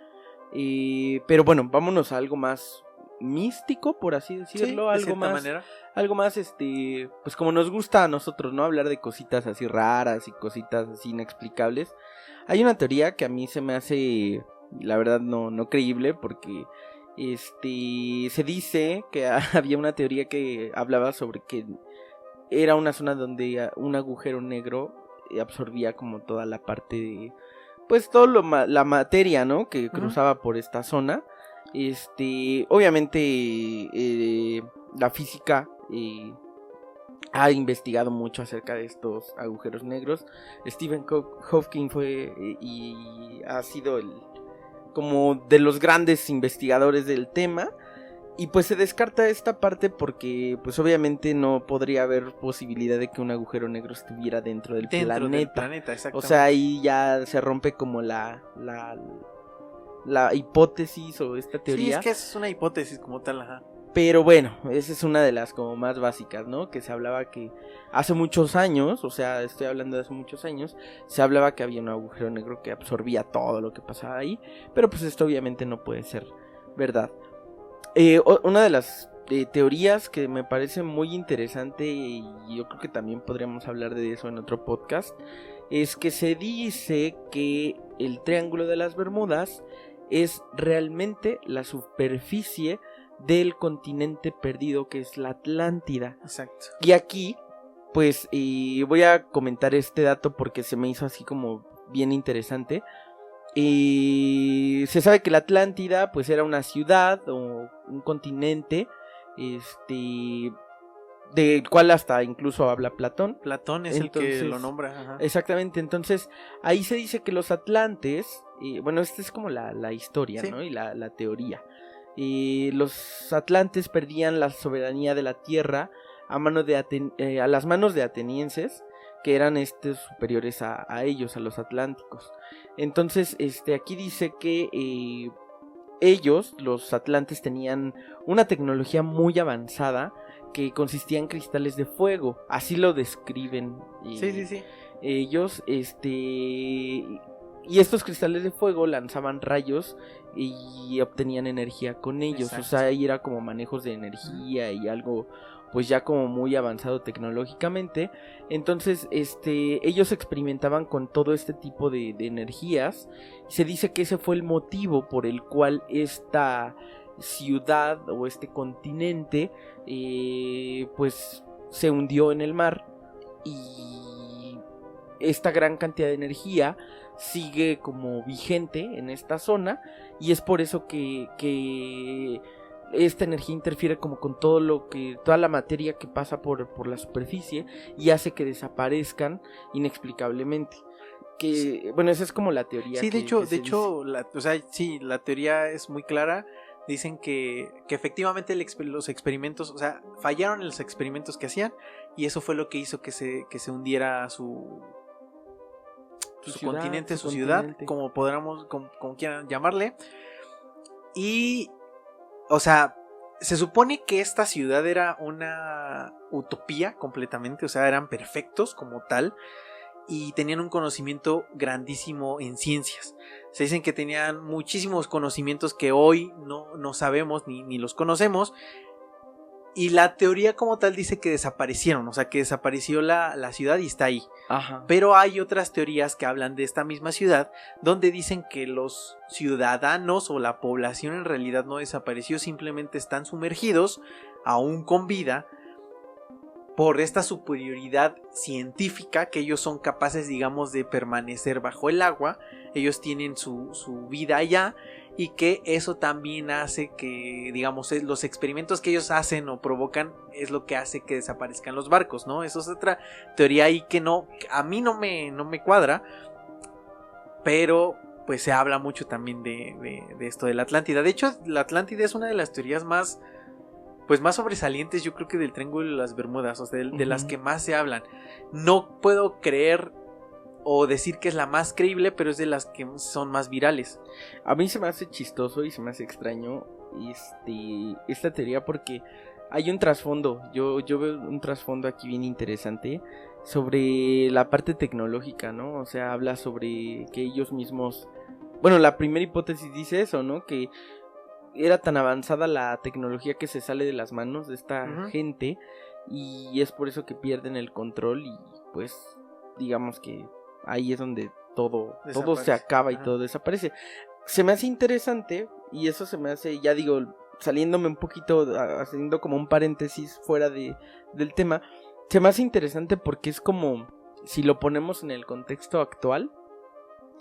Pero bueno, vámonos a algo más místico, por así decirlo, sí, algo más pues como nos gusta a nosotros, ¿no? Hablar de cositas así raras y cositas así inexplicables. Hay una teoría que a mí se me hace, la verdad, no creíble, porque se dice que había una teoría que hablaba sobre que era una zona donde un agujero negro absorbía como toda la parte de, pues la materia, ¿no? Que cruzaba por esta zona. Obviamente la física ha investigado mucho acerca de estos agujeros negros. Stephen Hawking fue y ha sido como de los grandes investigadores del tema. Y pues se descarta esta parte porque pues obviamente no podría haber posibilidad de que un agujero negro estuviera dentro del planeta. Exactamente. O sea, ahí ya se rompe como la hipótesis o esta teoría. Sí, es que es una hipótesis como tal, ajá. Pero bueno, esa es una de las como más básicas, ¿no? Que se hablaba que hace muchos años, o sea, estoy hablando de hace muchos años, se hablaba que había un agujero negro que absorbía todo lo que pasaba ahí. Pero pues esto obviamente no puede ser verdad. Una de las teorías que me parece muy interesante, y yo creo que también podríamos hablar de eso en otro podcast, es que se dice que el Triángulo de las Bermudas es realmente la superficie del continente perdido, que es la Atlántida. Exacto. Y aquí, pues, voy a comentar este dato porque se me hizo así como bien interesante. Se sabe que la Atlántida pues era una ciudad o un continente del cual hasta incluso habla Platón. Platón es entonces, el que lo nombra. Ajá. Exactamente, entonces ahí se dice que los atlantes, bueno, esta es como la historia, sí, ¿no? Y la teoría. Los atlantes perdían la soberanía de la tierra a las manos de atenienses, que eran superiores a ellos, a los atlánticos. Entonces, aquí dice que ellos, los atlantes, tenían una tecnología muy avanzada que consistía en cristales de fuego. Así lo describen. Sí. Ellos, y estos cristales de fuego lanzaban rayos y obtenían energía con ellos. Exacto. O sea, ahí era como manejos de energía y algo pues ya como muy avanzado tecnológicamente. Entonces, ellos experimentaban con todo este tipo de energías. Se dice que ese fue el motivo por el cual esta ciudad o este continente pues se hundió en el mar, y esta gran cantidad de energía sigue como vigente en esta zona, y es por eso que esta energía interfiere como con toda la materia que pasa por la superficie y hace que desaparezcan inexplicablemente. Que bueno, esa es como la teoría. Sí, de hecho, la teoría es muy clara. Dicen que efectivamente los experimentos, o sea, fallaron en los experimentos que hacían, y eso fue lo que hizo que se hundiera su continente, su ciudad, como podamos, como quieran llamarle. Y, o sea, se supone que esta ciudad era una utopía completamente, o sea, eran perfectos como tal, y tenían un conocimiento grandísimo en ciencias. Se dicen que tenían muchísimos conocimientos que hoy no sabemos ni los conocemos. Y la teoría como tal dice que desaparecieron, o sea, que desapareció la ciudad y está ahí. Ajá. Pero hay otras teorías que hablan de esta misma ciudad, donde dicen que los ciudadanos o la población en realidad no desapareció, simplemente están sumergidos, aún con vida, por esta superioridad científica, que ellos son capaces, digamos, de permanecer bajo el agua. Ellos tienen su vida allá, y que eso también hace que, digamos, los experimentos que ellos hacen o provocan es lo que hace que desaparezcan los barcos, ¿no? Eso es otra teoría ahí que a mí no me cuadra, pero pues se habla mucho también de esto de la Atlántida. De hecho, la Atlántida es una de las teorías más sobresalientes, yo creo, que del Triángulo de las Bermudas, o sea, de las que más se hablan. No puedo creer o decir que es la más creíble, pero es de las que son más virales. A mí se me hace chistoso y se me hace extraño esta teoría, porque hay un trasfondo. Yo veo un trasfondo aquí bien interesante sobre la parte tecnológica, ¿no? O sea, habla sobre que ellos mismos... Bueno, la primera hipótesis dice eso, ¿no? Que era tan avanzada la tecnología que se sale de las manos de esta gente, y es por eso que pierden el control, y pues digamos que ahí es donde todo se acaba y todo desaparece. Se me hace interesante, y eso se me hace, ya digo, saliéndome un poquito, haciendo como un paréntesis fuera del tema, se me hace interesante porque es como, si lo ponemos en el contexto actual,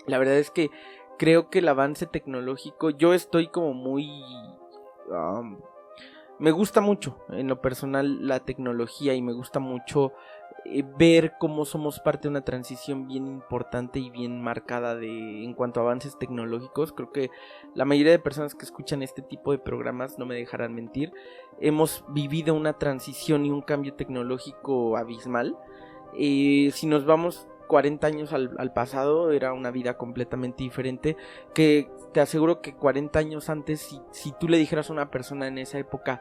la verdad es que creo que el avance tecnológico, yo estoy como muy... me gusta mucho en lo personal la tecnología, y me gusta mucho ver cómo somos parte de una transición bien importante y bien marcada en cuanto a avances tecnológicos. Creo que la mayoría de personas que escuchan este tipo de programas no me dejarán mentir. Hemos vivido una transición y un cambio tecnológico abismal. Si nos vamos 40 años al pasado, era una vida completamente diferente, que te aseguro que 40 años antes, si tú le dijeras a una persona en esa época,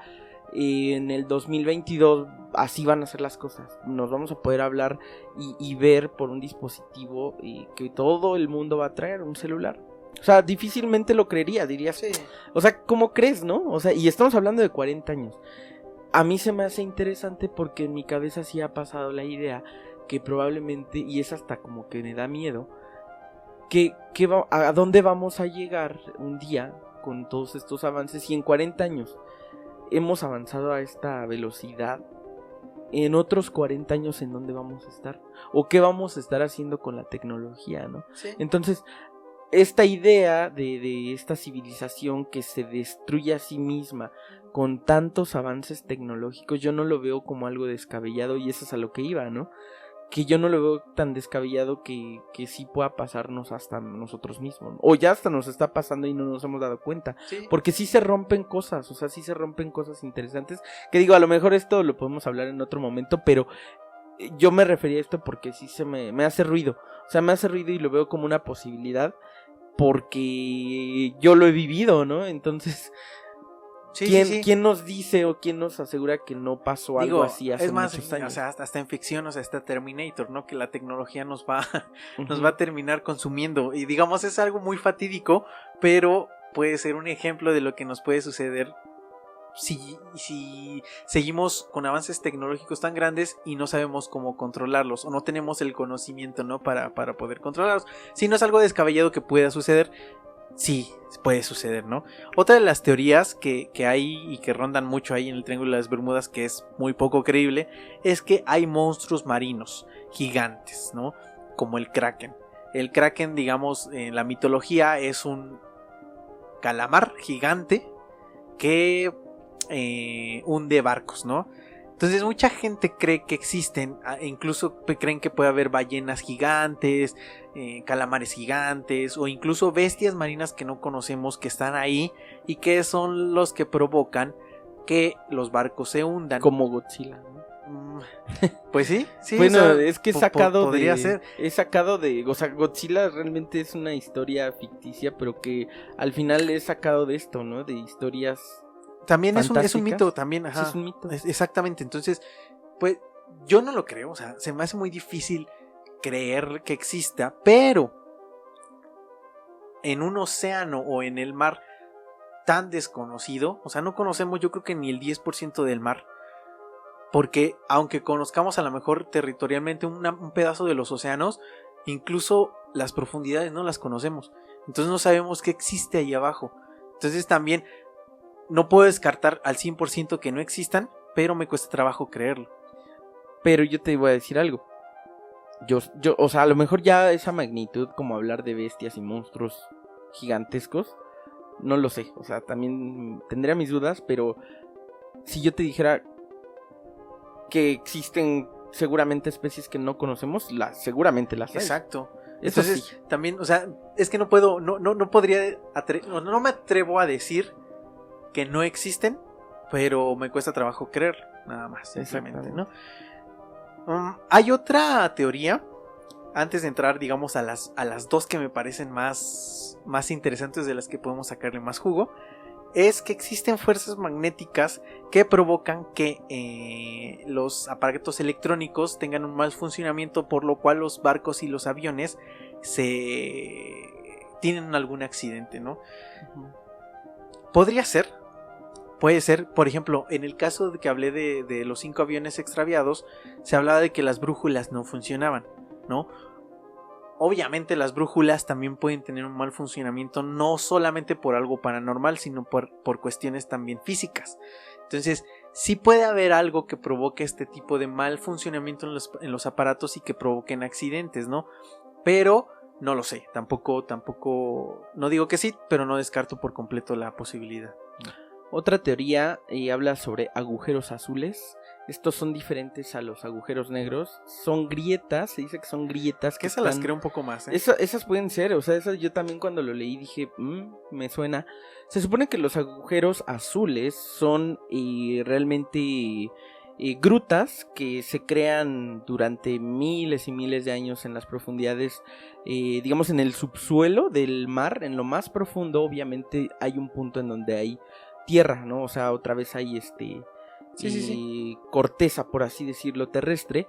en el 2022 así van a ser las cosas, nos vamos a poder hablar y ver por un dispositivo que todo el mundo va a traer, un celular. O sea, difícilmente lo creería, dirías. Sí. O sea, ¿cómo crees, no? O sea, y estamos hablando de 40 años. A mí se me hace interesante porque en mi cabeza sí ha pasado la idea que probablemente, y es hasta como que me da miedo, ¿a dónde vamos a llegar un día con todos estos avances? Y en 40 años hemos avanzado a esta velocidad, en otros 40 años ¿en dónde vamos a estar? ¿O qué vamos a estar haciendo con la tecnología, no? Sí. Entonces, esta idea de esta civilización que se destruye a sí misma con tantos avances tecnológicos, yo no lo veo como algo descabellado, y eso es a lo que iba, ¿no? Que yo no lo veo tan descabellado que sí pueda pasarnos hasta nosotros mismos, o ya hasta nos está pasando y no nos hemos dado cuenta, Sí. porque sí se rompen cosas, o sea, sí se rompen cosas interesantes, que digo, a lo mejor esto lo podemos hablar en otro momento, pero yo me refería a esto porque sí me hace ruido, o sea, me hace ruido y lo veo como una posibilidad, porque yo lo he vivido, ¿no? Entonces, Sí, ¿quién nos dice o quién nos asegura que no pasó algo así hace es más, muchos años? O sea, hasta en ficción, o sea, está Terminator, ¿no? Que la tecnología nos va Uh-huh. a terminar consumiendo. Y digamos, es algo muy fatídico, pero puede ser un ejemplo de lo que nos puede suceder si seguimos con avances tecnológicos tan grandes y no sabemos cómo controlarlos, o no tenemos el conocimiento, ¿no? Para poder controlarlos. Si no es algo descabellado que pueda suceder, sí, puede suceder, ¿no? Otra de las teorías que hay y que rondan mucho ahí en el Triángulo de las Bermudas, que es muy poco creíble, es que hay monstruos marinos gigantes, ¿no? Como el Kraken. El Kraken, digamos, en la mitología es un calamar gigante que hunde barcos, ¿no? Entonces mucha gente cree que existen, incluso creen que puede haber ballenas gigantes, calamares gigantes, o incluso bestias marinas que no conocemos que están ahí y que son los que provocan que los barcos se hundan. Como Godzilla, ¿no? Pues sí, bueno, o sea, es que podría ser. Es sacado de, o sea, Godzilla realmente es una historia ficticia, pero que al final es sacado de esto, ¿no? De historias. También es un mito, también, ajá. Sí, es un mito. Exactamente, entonces, pues yo no lo creo, o sea, se me hace muy difícil creer que exista, pero en un océano o en el mar tan desconocido, o sea, no conocemos yo creo que ni el 10% del mar, porque aunque conozcamos a lo mejor territorialmente un pedazo de los océanos, incluso las profundidades no las conocemos, entonces no sabemos qué existe ahí abajo. Entonces también no puedo descartar al 100% que no existan, pero me cuesta trabajo creerlo. Pero yo te voy a decir algo. Yo, o sea, a lo mejor ya esa magnitud, como hablar de bestias y monstruos gigantescos, no lo sé. O sea, también tendría mis dudas, pero si yo te dijera que existen seguramente especies que no conocemos, seguramente las hay. Exacto. Eso entonces, sí. También, o sea, es que no puedo, no podría, no me atrevo a decir que no existen, pero me cuesta trabajo creer, nada más, simplemente, ¿no? Hay otra teoría, antes de entrar, digamos, a las dos que me parecen más interesantes, de las que podemos sacarle más jugo, es que existen fuerzas magnéticas que provocan que los aparatos electrónicos tengan un mal funcionamiento, por lo cual los barcos y los aviones tienen algún accidente, ¿no? Podría ser. Puede ser, por ejemplo, en el caso de que hablé de los 5 aviones extraviados, se hablaba de que las brújulas no funcionaban, ¿no? Obviamente las brújulas también pueden tener un mal funcionamiento, no solamente por algo paranormal, sino por cuestiones también físicas. Entonces, sí puede haber algo que provoque este tipo de mal funcionamiento en los aparatos y que provoquen accidentes, ¿no? Pero no lo sé, tampoco, no digo que sí, pero no descarto por completo la posibilidad. Otra teoría habla sobre agujeros azules. estos son diferentes a los agujeros negros. Son grietas, se dice que son grietas. Que esas las creo un poco más, ¿eh? Esas pueden ser, o sea, esas yo también cuando lo leí dije, me suena. Se supone que los agujeros azules son realmente grutas que se crean durante miles y miles de años en las profundidades, digamos en el subsuelo del mar, en lo más profundo. Obviamente hay un punto en donde hay tierra, ¿no? O sea, otra vez hay Sí. corteza, por así decirlo, terrestre.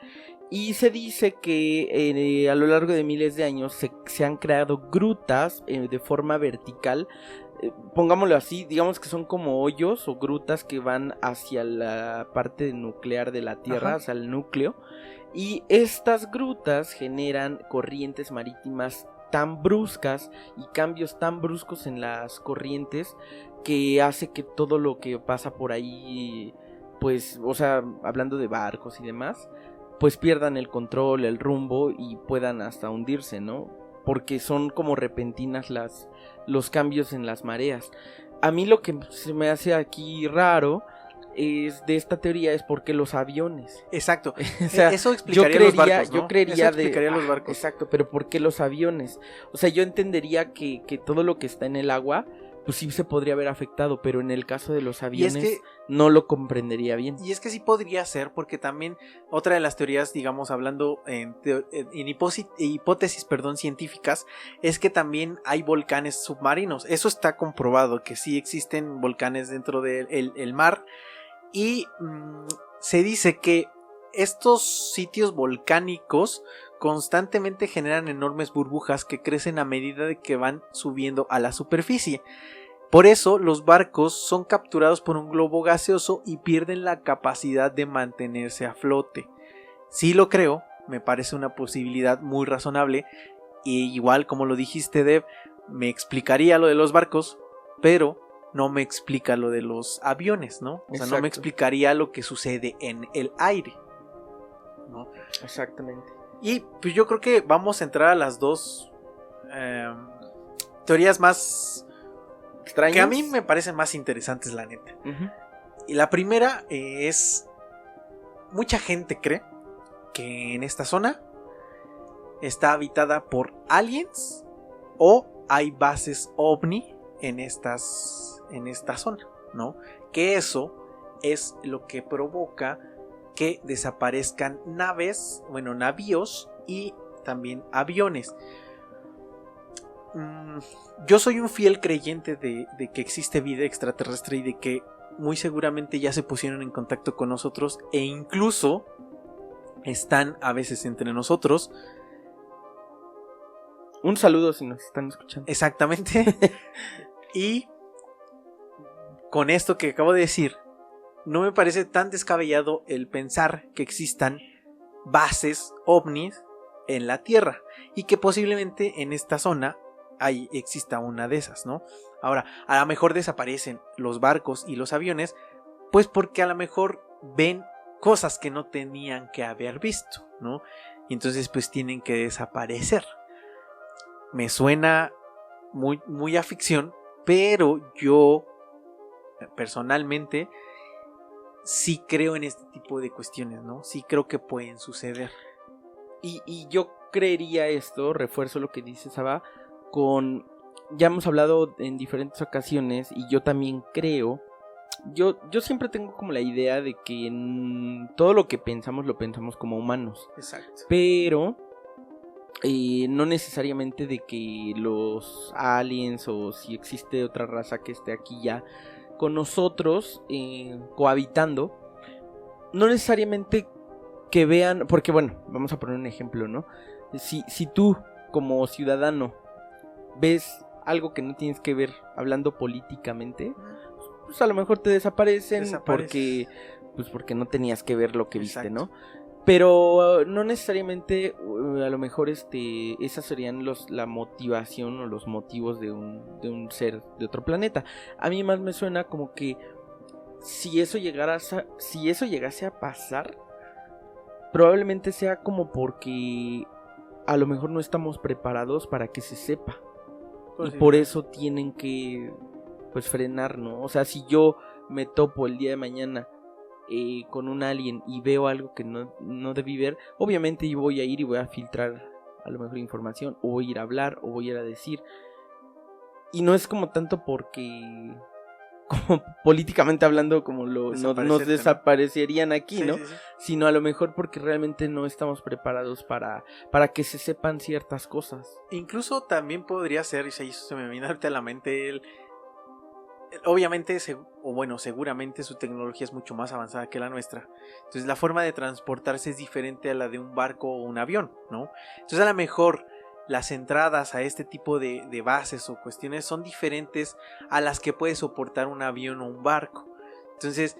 Y se dice que a lo largo de miles de años se han creado grutas de forma vertical. Pongámoslo así, digamos que son como hoyos o grutas que van hacia la parte nuclear de la Tierra, Ajá. hacia el núcleo. Y estas grutas generan corrientes marítimas tan bruscas y cambios tan bruscos en las corrientes que hace que todo lo que pasa por ahí, pues, o sea, hablando de barcos y demás, pues pierdan el control, el rumbo y puedan hasta hundirse, ¿no? Porque son como repentinas los cambios en las mareas. A mí lo que se me hace aquí raro es de esta teoría es porque los aviones. Exacto. O sea, eso explicaría los barcos, ¿no? Yo creería eso explicaría los barcos. Exacto, pero ¿por qué los aviones? O sea, yo entendería que todo lo que está en el agua, pues sí se podría haber afectado, pero en el caso de los aviones no lo comprendería bien. Y es que sí podría ser, porque también otra de las teorías, digamos, hablando en hipótesis, científicas, es que también hay volcanes submarinos. Eso está comprobado, que sí existen volcanes dentro del mar. Y se dice que estos sitios volcánicos constantemente generan enormes burbujas que crecen a medida de que van subiendo a la superficie. Por eso los barcos son capturados por un globo gaseoso y pierden la capacidad de mantenerse a flote. Sí lo creo, me parece una posibilidad muy razonable, y igual como lo dijiste, Dev, me explicaría lo de los barcos, pero no me explica lo de los aviones, ¿no? O sea, no me explicaría lo que sucede en el aire, ¿no? Exactamente. Y pues yo creo que vamos a entrar a las dos teorías más extrañas, que a mí me parecen más interesantes, la neta. Y la primera es: mucha gente cree que en esta zona está habitada por aliens o hay bases ovni en esta zona, ¿no? Que eso es lo que provoca que desaparezcan navíos y también aviones. Yo soy un fiel creyente de que existe vida extraterrestre y de que muy seguramente ya se pusieron en contacto con nosotros e incluso están a veces entre nosotros. Un saludo si nos están escuchando. Exactamente. Y con esto que acabo de decir, no me parece tan descabellado el pensar que existan bases ovnis en la Tierra y que posiblemente en esta zona exista una de esas, ¿no? Ahora, a lo mejor desaparecen los barcos y los aviones, pues porque a lo mejor ven cosas que no tenían que haber visto, ¿no? Y entonces pues tienen que desaparecer. Me suena muy, muy a ficción, pero yo personalmente sí creo en este tipo de cuestiones, ¿no? Sí creo que pueden suceder. Y yo creería esto, refuerzo lo que dice Saba, ya hemos hablado en diferentes ocasiones y yo también creo, yo siempre tengo como la idea de que en todo lo que pensamos lo pensamos como humanos. Exacto. Pero no necesariamente de que los aliens o si existe otra raza que esté aquí ya con nosotros cohabitando, no necesariamente que vean, porque bueno, vamos a poner un ejemplo, ¿no? Si tú como ciudadano ves algo que no tienes que ver hablando políticamente, pues a lo mejor te desaparecen porque no tenías que ver lo que viste, ¿no? Pero no necesariamente a lo mejor esas serían la motivación o los motivos de un ser de otro planeta. A mí más me suena como que si eso llegase a pasar, probablemente sea como porque a lo mejor no estamos preparados para que se sepa. Y por eso tienen que pues frenar, ¿no? O sea, si yo me topo el día de mañana con un alien y veo algo que no debí ver, obviamente yo voy a ir y voy a filtrar a lo mejor información, o voy a ir a hablar, o voy a ir a decir. Y no es como tanto porque, como políticamente hablando, como nos desaparecerían aquí, sí, ¿no? Sí, sí. Sino a lo mejor porque realmente no estamos preparados para que se sepan ciertas cosas. Incluso también podría ser, y eso se me viene ahorita a la mente, obviamente, seguramente su tecnología es mucho más avanzada que la nuestra. Entonces la forma de transportarse es diferente a la de un barco o un avión, ¿no? Entonces a lo mejor las entradas a este tipo de bases o cuestiones son diferentes a las que puede soportar un avión o un barco. Entonces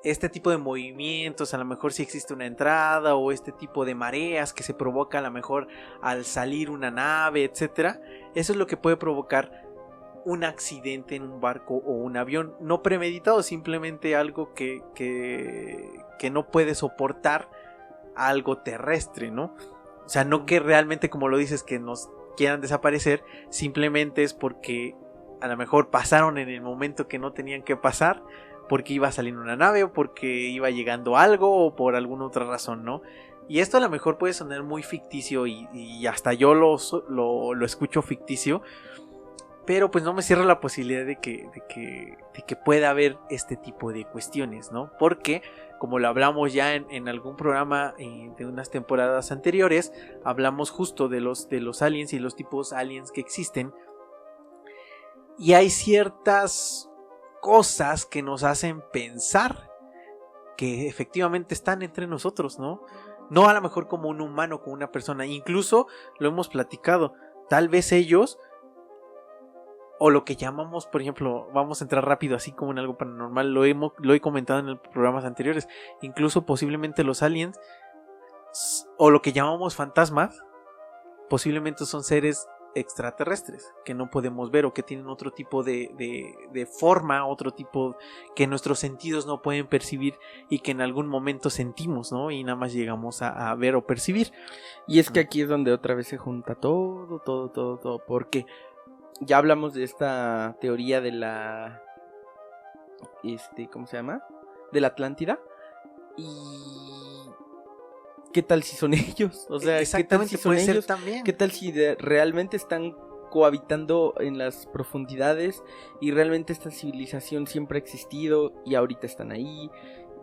este tipo de movimientos, a lo mejor si existe una entrada, o este tipo de mareas que se provoca a lo mejor al salir una nave, etcétera, eso es lo que puede provocar un accidente en un barco o un avión, no premeditado, simplemente algo que no puede soportar algo terrestre, ¿no? O sea, no que realmente, como lo dices, que nos quieran desaparecer, simplemente es porque a lo mejor pasaron en el momento que no tenían que pasar, porque iba saliendo una nave, o porque iba llegando algo, o por alguna otra razón, ¿no? Y esto a lo mejor puede sonar muy ficticio, y hasta yo lo escucho ficticio, pero pues no me cierro la posibilidad de que pueda haber este tipo de cuestiones, ¿no? Porque, como lo hablamos ya en algún programa de unas temporadas anteriores, hablamos justo de los aliens y los tipos aliens que existen. Y hay ciertas cosas que nos hacen pensar que efectivamente están entre nosotros, ¿no? No a lo mejor como un humano, como una persona. Incluso lo hemos platicado. Tal vez ellos, o lo que llamamos, por ejemplo, vamos a entrar rápido así como en algo paranormal, lo he comentado en programas anteriores, incluso posiblemente los aliens, o lo que llamamos fantasmas, posiblemente son seres extraterrestres que no podemos ver, o que tienen otro tipo de forma, otro tipo que nuestros sentidos no pueden percibir, y que en algún momento sentimos, ¿no? Y nada más llegamos a ver o percibir. Y es que aquí es donde otra vez se junta todo, porque ya hablamos de esta teoría de la ¿cómo se llama? De la Atlántida. Y ¿qué tal si son ellos? O sea, exactamente, ¿qué tal si son puede ellos? ser también. ¿Qué tal si realmente están cohabitando en las profundidades y realmente esta civilización siempre ha existido y ahorita están ahí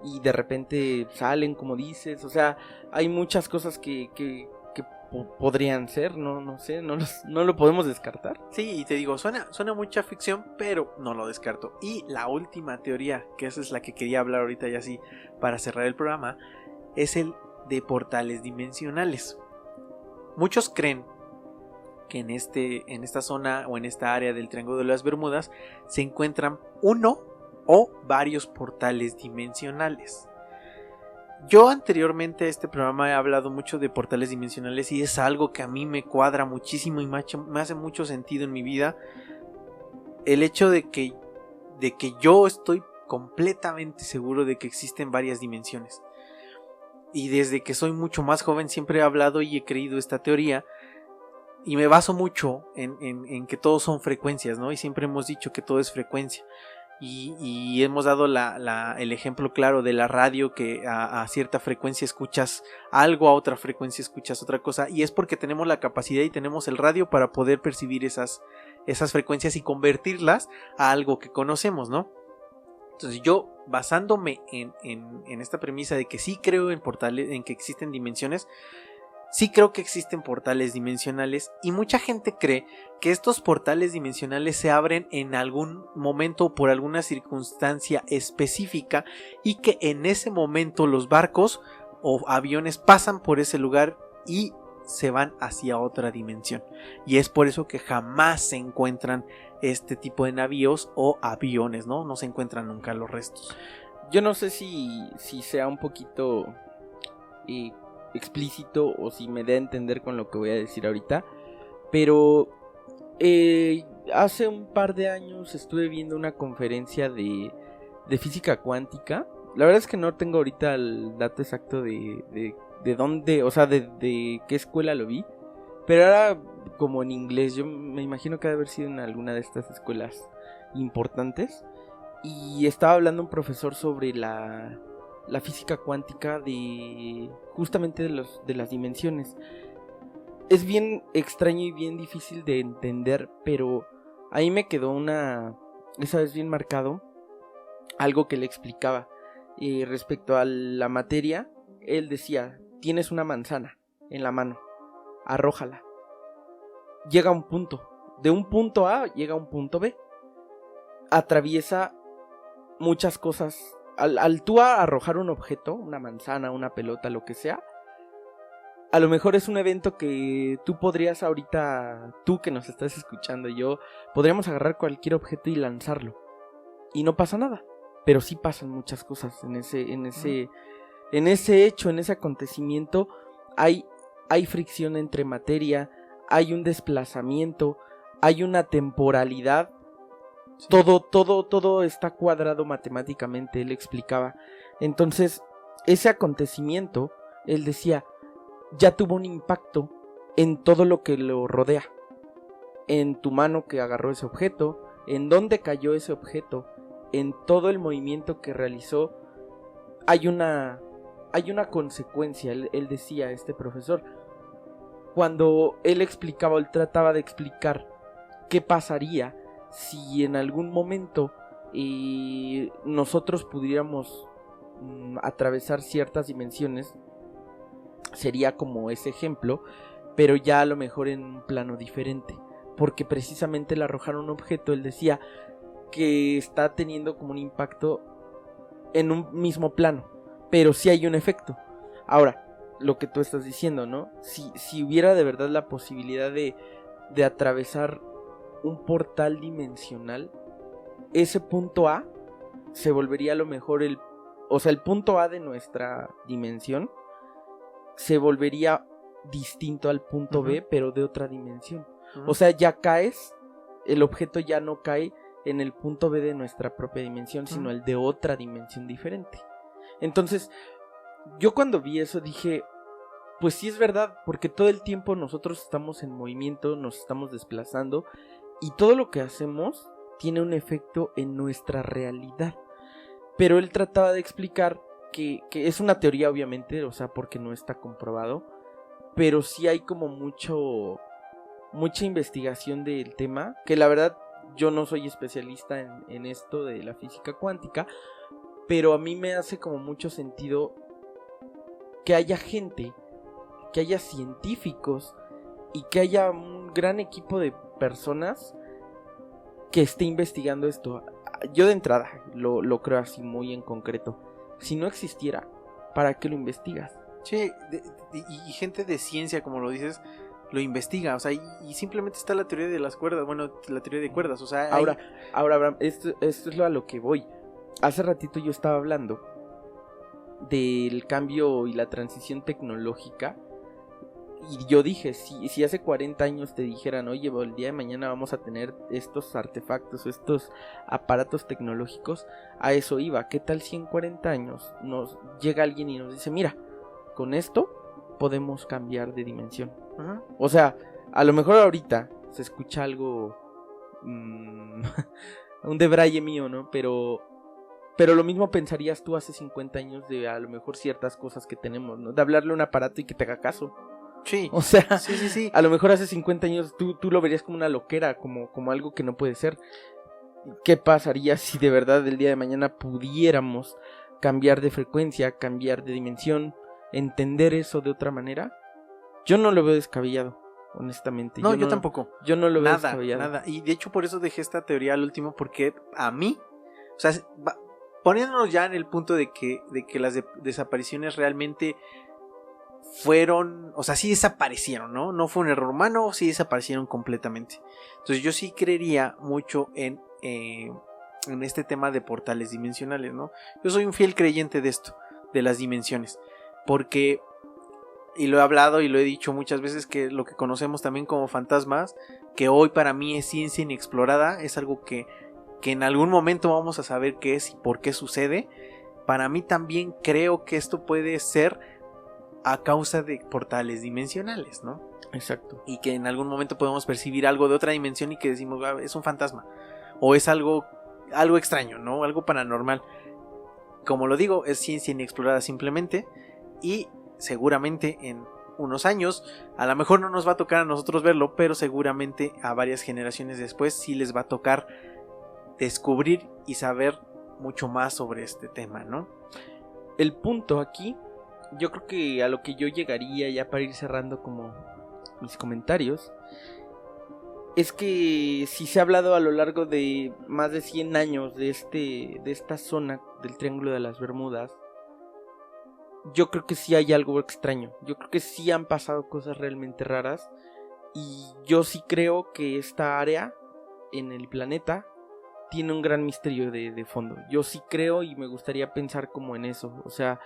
y de repente salen, como dices? O sea, hay muchas cosas que podrían ser, no sé, no lo podemos descartar. Sí, y te digo, suena mucha ficción, pero no lo descarto. Y la última teoría, que esa es la que quería hablar ahorita ya así para cerrar el programa, es el de portales dimensionales. Muchos creen que en esta zona o en esta área del Triángulo de las Bermudas se encuentran uno o varios portales dimensionales. Yo anteriormente a este programa he hablado mucho de portales dimensionales, y es algo que a mí me cuadra muchísimo y me hace mucho sentido en mi vida. El hecho de que yo estoy completamente seguro de que existen varias dimensiones. Y desde que soy mucho más joven siempre he hablado y he creído esta teoría. Y me baso mucho en que todos son frecuencias, ¿no? Y siempre hemos dicho que todo es frecuencia. Y hemos dado el ejemplo claro de la radio, que a cierta frecuencia escuchas algo, a otra frecuencia escuchas otra cosa, y es porque tenemos la capacidad y tenemos el radio para poder percibir esas frecuencias y convertirlas a algo que conocemos, ¿no? Entonces yo, basándome en esta premisa de que sí creo en portales, en que existen dimensiones, sí creo que existen portales dimensionales, y mucha gente cree que estos portales dimensionales se abren en algún momento por alguna circunstancia específica, y que en ese momento los barcos o aviones pasan por ese lugar y se van hacia otra dimensión. Y es por eso que jamás se encuentran este tipo de navíos o aviones, ¿no? No se encuentran nunca los restos. Yo no sé si sea un poquito explícito o si me dé a entender con lo que voy a decir ahorita, pero hace un par de años estuve viendo una conferencia de física cuántica. La verdad es que no tengo ahorita el dato exacto de dónde, o sea, de qué escuela lo vi, pero era como en inglés. Yo me imagino que debe haber sido en alguna de estas escuelas importantes, y estaba hablando un profesor sobre la física cuántica de justamente de las dimensiones. Es bien extraño y bien difícil de entender, pero ahí me quedó esa vez bien marcado, algo que le explicaba respecto a la materia. Él decía, tienes una manzana en la mano, arrójala. Llega a un punto, de un punto A llega a un punto B. Atraviesa muchas cosas. Al tú arrojar un objeto, una manzana, una pelota, lo que sea, a lo mejor es un evento que tú podrías ahorita, tú que nos estás escuchando y yo, podríamos agarrar cualquier objeto y lanzarlo. Y no pasa nada. Pero sí pasan muchas cosas en ese hecho, en ese acontecimiento. Hay fricción entre materia, hay un desplazamiento, hay una temporalidad. Sí. Todo está cuadrado matemáticamente, él explicaba. Entonces, ese acontecimiento, él decía, ya tuvo un impacto en todo lo que lo rodea. En tu mano que agarró ese objeto, en dónde cayó ese objeto, en todo el movimiento que realizó. Hay una consecuencia, él decía, este profesor. Cuando él explicaba, él trataba de explicar qué pasaría si en algún momento nosotros pudiéramos atravesar ciertas dimensiones. Sería como ese ejemplo, pero ya a lo mejor en un plano diferente, porque precisamente el arrojar un objeto, él decía que está teniendo como un impacto en un mismo plano, pero sí hay un efecto. Ahora, lo que tú estás diciendo, ¿no? Si hubiera de verdad la posibilidad de atravesar un portal dimensional, ese punto A se volvería a lo mejor el punto A de nuestra dimensión se volvería distinto al punto B, pero de otra dimensión. O sea, ya caes, el objeto ya no cae en el punto B de nuestra propia dimensión, sino el de otra dimensión diferente. Entonces, yo cuando vi eso dije, pues sí es verdad, porque todo el tiempo nosotros estamos en movimiento, nos estamos desplazando, y todo lo que hacemos tiene un efecto en nuestra realidad. Pero él trataba de explicar que es una teoría, obviamente, o sea, porque no está comprobado, pero sí hay como mucha investigación del tema, que la verdad yo no soy especialista en esto de la física cuántica, pero a mí me hace como mucho sentido que haya gente, que haya científicos y que haya un gran equipo de personas que esté investigando esto. Yo de entrada lo creo así muy en concreto. Si no existiera, ¿para qué lo investigas? Sí, y gente de ciencia, como lo dices, lo investiga, o sea, y simplemente está la teoría de las cuerdas, bueno, la teoría de cuerdas, o sea... Ahora, Abraham, esto es a lo que voy. Hace ratito yo estaba hablando del cambio y la transición tecnológica, y yo dije, si hace 40 años te dijeran, oye, el día de mañana vamos a tener estos artefactos, estos aparatos tecnológicos, a eso iba. ¿Qué tal si en 40 años nos llega alguien y nos dice, mira, con esto podemos cambiar de dimensión? O sea, a lo mejor ahorita se escucha algo un debraye mío, ¿no? Pero lo mismo pensarías tú hace 50 años de a lo mejor ciertas cosas que tenemos, ¿no? De hablarle a un aparato y que te haga caso. Sí. O sea, sí. A lo mejor hace 50 años tú lo verías como una loquera, como algo que no puede ser. ¿Qué pasaría si de verdad el día de mañana pudiéramos cambiar de frecuencia, cambiar de dimensión, entender eso de otra manera? Yo no lo veo descabellado, honestamente. No, yo tampoco. Yo no lo veo descabellado. Nada. Y de hecho por eso dejé esta teoría al último, porque a mí, o sea, poniéndonos ya en el punto de que las desapariciones realmente fueron, o sea, sí desaparecieron, ¿no? No fue un error humano, sí desaparecieron completamente. Entonces yo sí creería mucho en este tema de portales dimensionales, ¿no? Yo soy un fiel creyente de esto, de las dimensiones, porque, y lo he hablado y lo he dicho muchas veces, que lo que conocemos también como fantasmas, que hoy para mí es ciencia inexplorada, es algo que en algún momento vamos a saber qué es y por qué sucede. Para mí también creo que esto puede ser a causa de portales dimensionales, ¿no? Exacto. Y que en algún momento podemos percibir algo de otra dimensión y que decimos, es un fantasma, o es algo extraño, ¿no? Algo paranormal. como lo digo, es ciencia inexplorada simplemente, y seguramente en unos años, a lo mejor no nos va a tocar a nosotros verlo, pero seguramente a varias generaciones después sí les va a tocar descubrir y saber mucho más sobre este tema, ¿no? El punto aquí, yo creo que a lo que yo llegaría ya para ir cerrando como mis comentarios, es que si se ha hablado a lo largo de más de 100 años de esta zona del Triángulo de las Bermudas, yo creo que sí hay algo extraño. Yo creo que sí han pasado cosas realmente raras. Y yo sí creo que esta área en el planeta tiene un gran misterio de fondo. Yo sí creo y me gustaría pensar como en eso. O sea,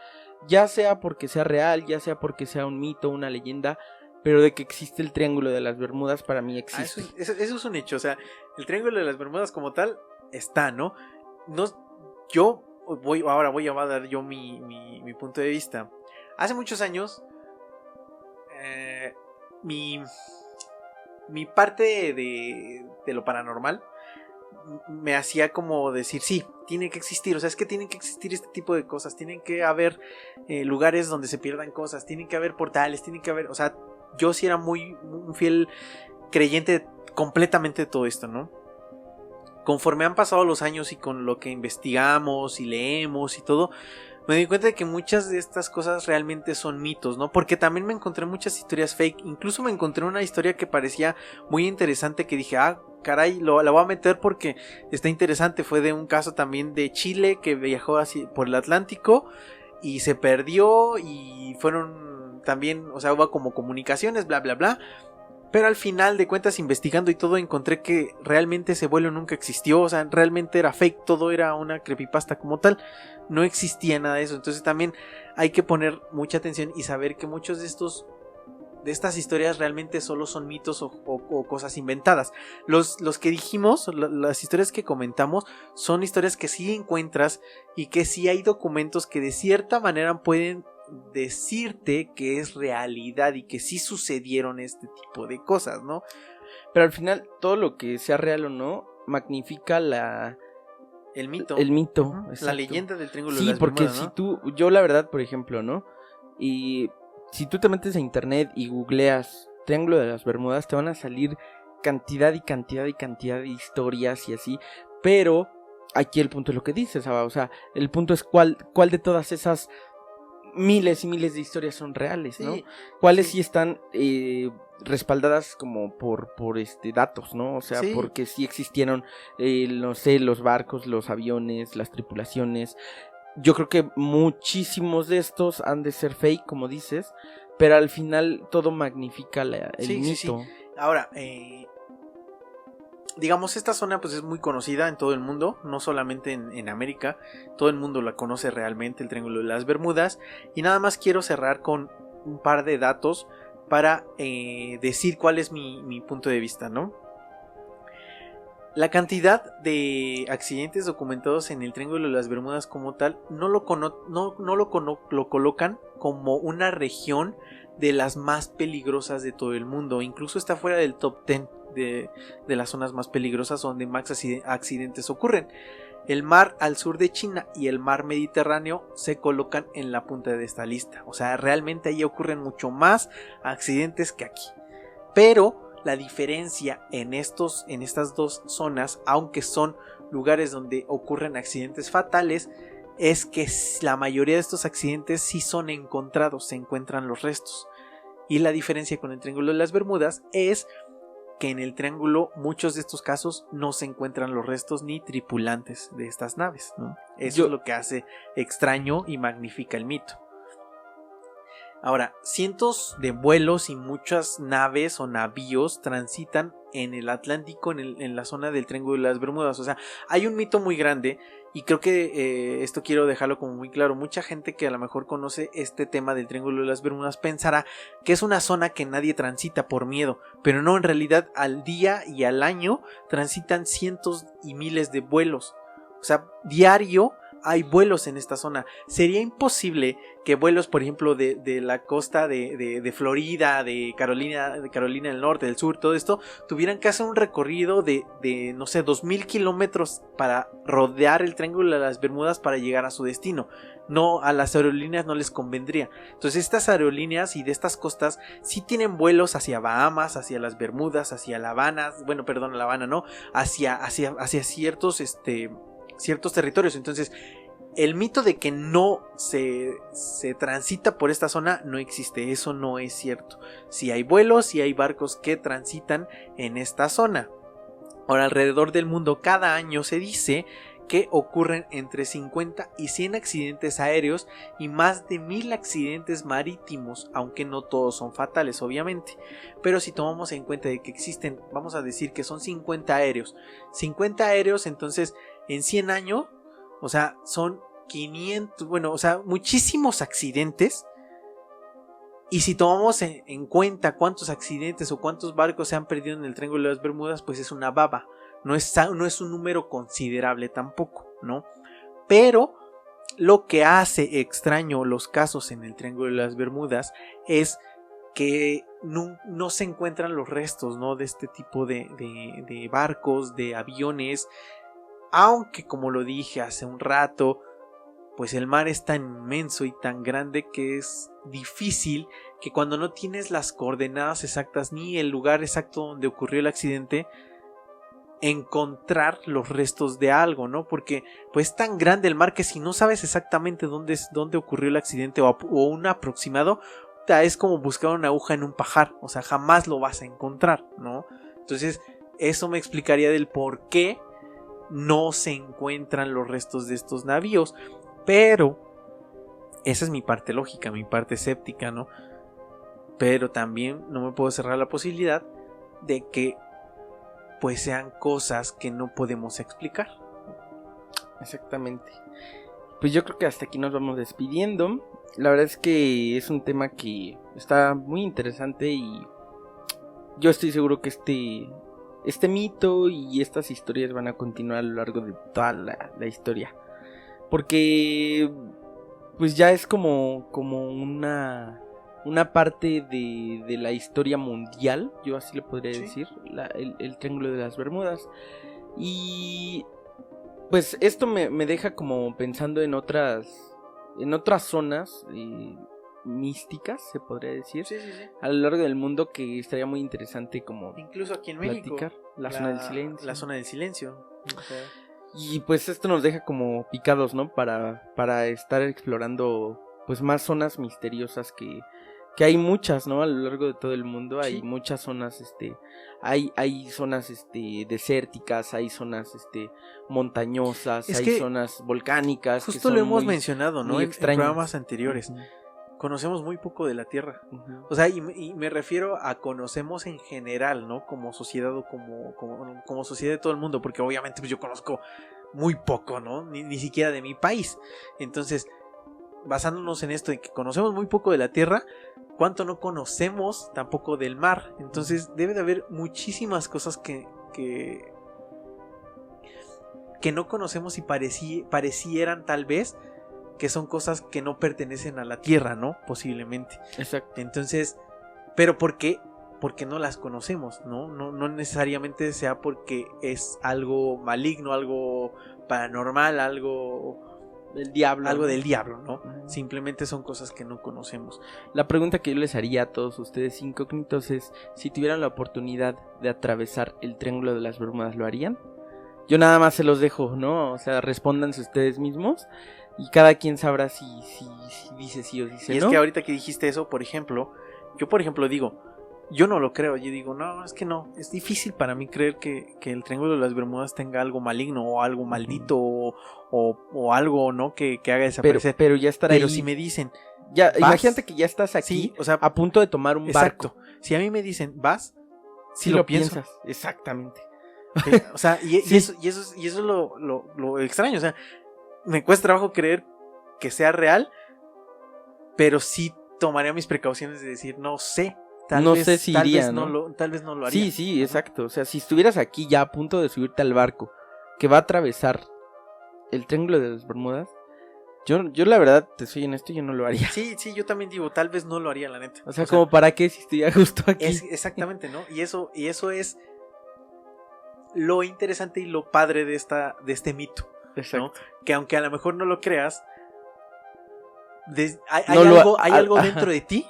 ya sea porque sea real, ya sea porque sea un mito, una leyenda, pero de que existe el Triángulo de las Bermudas, para mí existe. Eso es un hecho. O sea, el Triángulo de las Bermudas como tal está, ¿no? Yo voy a dar yo mi punto de vista. Hace muchos años, mi parte de lo paranormal me hacía como decir, sí, tiene que existir, o sea, es que tienen que existir este tipo de cosas, tienen que haber lugares donde se pierdan cosas, tienen que haber portales, tienen que haber, o sea, yo sí era muy un fiel creyente completamente de todo esto, ¿no? Conforme han pasado los años y con lo que investigamos y leemos y todo, me di cuenta de que muchas de estas cosas realmente son mitos, ¿no? Porque también me encontré muchas historias fake. Incluso me encontré una historia que parecía muy interesante, que dije, caray, la voy a meter porque está interesante. Fue de un caso también de Chile que viajó así por el Atlántico y se perdió, y fueron también, o sea, hubo como comunicaciones, bla, bla, bla. Pero al final de cuentas, investigando y todo, encontré que realmente ese vuelo nunca existió. O sea, realmente era fake, todo era una creepypasta como tal. No existía nada de eso. Entonces también hay que poner mucha atención y saber que muchos de estas historias realmente solo son mitos o cosas inventadas. Los que dijimos, las historias que comentamos, son historias que sí encuentras y que sí hay documentos que de cierta manera pueden decirte que es realidad y que sí sucedieron este tipo de cosas, ¿no? Pero al final, todo lo que sea real o no, magnifica el mito. La leyenda del Triángulo de las Bermudas. Sí, porque ¿no? yo la verdad, por ejemplo, ¿no? Y si tú te metes a internet y googleas Triángulo de las Bermudas, te van a salir cantidad y cantidad y cantidad de historias y así, pero aquí el punto es lo que dices, Saba, o sea, el punto es cuál de todas esas miles y miles de historias son reales, ¿no? ¿Cuáles sí están respaldadas como por datos, ¿no? O sea, porque sí existieron, no sé, los barcos, los aviones, las tripulaciones. Yo creo que muchísimos de estos han de ser fake, como dices, pero al final todo magnifica el mito. Sí. Ahora, digamos, esta zona pues es muy conocida en todo el mundo, no solamente en América, todo el mundo la conoce realmente, el Triángulo de las Bermudas, y nada más quiero cerrar con un par de datos para decir cuál es mi punto de vista, ¿no? La cantidad de accidentes documentados en el Triángulo de las Bermudas como tal no lo colocan como una región de las más peligrosas de todo el mundo, incluso está fuera del top 10 de las zonas más peligrosas donde más accidentes ocurren. El mar al sur de China y el mar Mediterráneo se colocan en la punta de esta lista, o sea, realmente ahí ocurren mucho más accidentes que aquí, pero la diferencia en estas dos zonas, aunque son lugares donde ocurren accidentes fatales, es que la mayoría de estos accidentes sí son encontrados, se encuentran los restos. Y la diferencia con el Triángulo de las Bermudas es que en el Triángulo muchos de estos casos no se encuentran los restos ni tripulantes de estas naves, ¿no? Eso es lo que hace extraño y magnifica el mito. Ahora, cientos de vuelos y muchas naves o navíos transitan en el Atlántico, en la zona del Triángulo de las Bermudas. O sea, hay un mito muy grande y creo que esto quiero dejarlo como muy claro. Mucha gente que a lo mejor conoce este tema del Triángulo de las Bermudas pensará que es una zona que nadie transita por miedo, pero no, en realidad al día y al año transitan cientos y miles de vuelos. O sea, diario hay vuelos en esta zona. Sería imposible que vuelos, por ejemplo, de la costa de Florida, de Carolina del Norte, del Sur, todo esto, tuvieran que hacer un recorrido de no sé, 2000 kilómetros para rodear el Triángulo de las Bermudas para llegar a su destino. No, a las aerolíneas no les convendría. Entonces estas aerolíneas y de estas costas sí tienen vuelos hacia Bahamas, hacia las Bermudas, hacia La Habana, bueno, perdón, La Habana no, hacia ciertos territorios. Entonces el mito de que no se transita por esta zona no existe, eso no es cierto. Sí hay vuelos, sí hay barcos que transitan en esta zona. Ahora, alrededor del mundo cada año se dice que ocurren entre 50 y 100 accidentes aéreos y más de 1000 accidentes marítimos, aunque no todos son fatales, obviamente. Pero si tomamos en cuenta de que existen, vamos a decir que son 50 aéreos, entonces en 100 años, o sea, son 500, bueno, o sea, muchísimos accidentes. Y si tomamos en cuenta cuántos accidentes o cuántos barcos se han perdido en el Triángulo de las Bermudas, pues es una baba. No es un número considerable tampoco, ¿no? Pero lo que hace extraño los casos en el Triángulo de las Bermudas es que no se encuentran los restos, ¿no? De este tipo de barcos, de aviones. Aunque, como lo dije hace un rato, pues el mar es tan inmenso y tan grande que es difícil que cuando no tienes las coordenadas exactas ni el lugar exacto donde ocurrió el accidente, encontrar los restos de algo, ¿no? Porque pues es tan grande el mar que si no sabes exactamente dónde ocurrió el accidente o un aproximado, es como buscar una aguja en un pajar, o sea, jamás lo vas a encontrar, ¿no? Entonces eso me explicaría del por qué no se encuentran los restos de estos navíos. Pero esa es mi parte lógica, mi parte escéptica, ¿no? Pero también no me puedo cerrar la posibilidad de que pues sean cosas que no podemos explicar. Exactamente. Pues yo creo que hasta aquí nos vamos despidiendo. La verdad es que es un tema que está muy interesante y yo estoy seguro que este mito y estas historias van a continuar a lo largo de toda la historia. Porque pues ya es como una parte de la historia mundial, yo así le podría decir, el Triángulo de las Bermudas. Y pues esto me deja como pensando en otras zonas místicas, se podría decir, a lo largo del mundo, que estaría muy interesante como incluso aquí en platicar. México, La zona del silencio. La zona del silencio. Okay. Y pues esto nos deja como picados, ¿no? Para estar explorando pues más zonas misteriosas que hay muchas, ¿no? A lo largo de todo el mundo hay muchas zonas, hay zonas desérticas, hay zonas montañosas, hay zonas volcánicas. Justo lo hemos mencionado, ¿no? En programas anteriores. Uh-huh. Conocemos muy poco de la Tierra. Uh-huh. O sea, y me refiero a conocemos en general, ¿no? Como sociedad o como sociedad de todo el mundo, porque obviamente pues yo conozco muy poco, ¿no? Ni siquiera de mi país. Entonces, basándonos en esto de que conocemos muy poco de la Tierra, ¿cuánto no conocemos tampoco del mar? Entonces, debe de haber muchísimas cosas que no conocemos y parecieran tal vez que son cosas que no pertenecen a la Tierra, ¿no? Posiblemente. Exacto. Entonces, ¿pero por qué? Porque no las conocemos, ¿no? No necesariamente sea porque es algo maligno, algo paranormal, algo del diablo. Algo del diablo, ¿no? Simplemente son cosas que no conocemos. La pregunta que yo les haría a todos ustedes incógnitos es: si tuvieran la oportunidad de atravesar el Triángulo de las Bermudas, ¿lo harían? Yo nada más se los dejo, ¿no? O sea, respóndanse ustedes mismos y cada quien sabrá si dice sí o dice no. Y es que ahorita que dijiste eso, por ejemplo, yo digo, yo no lo creo. Yo digo, no, es que no. Es difícil para mí creer que el Triángulo de las Bermudas tenga algo maligno o algo maldito o algo, ¿no? Que haga desaparecer. Pero ya estará ahí. Pero si me dicen, ya, imagínate que ya estás aquí, sí, o sea, a punto de tomar un exacto. barco. Si a mí me dicen, ¿vas? Sí lo piensas. Exactamente. Okay. O sea, y eso es lo extraño. O sea, me cuesta trabajo creer que sea real, pero sí tomaría mis precauciones de decir, no sé. Tal vez no lo haría. Sí, exacto. O sea, si estuvieras aquí ya a punto de subirte al barco que va a atravesar el Triángulo de las Bermudas, yo la verdad, te soy honesto, yo no lo haría. Sí, yo también digo, tal vez no lo haría, la neta. O sea, como para qué si estoy a gusto aquí. Exactamente, ¿no? Y eso es lo interesante y lo padre de este mito, Exacto. ¿no? Que aunque a lo mejor no lo creas, hay algo dentro de ti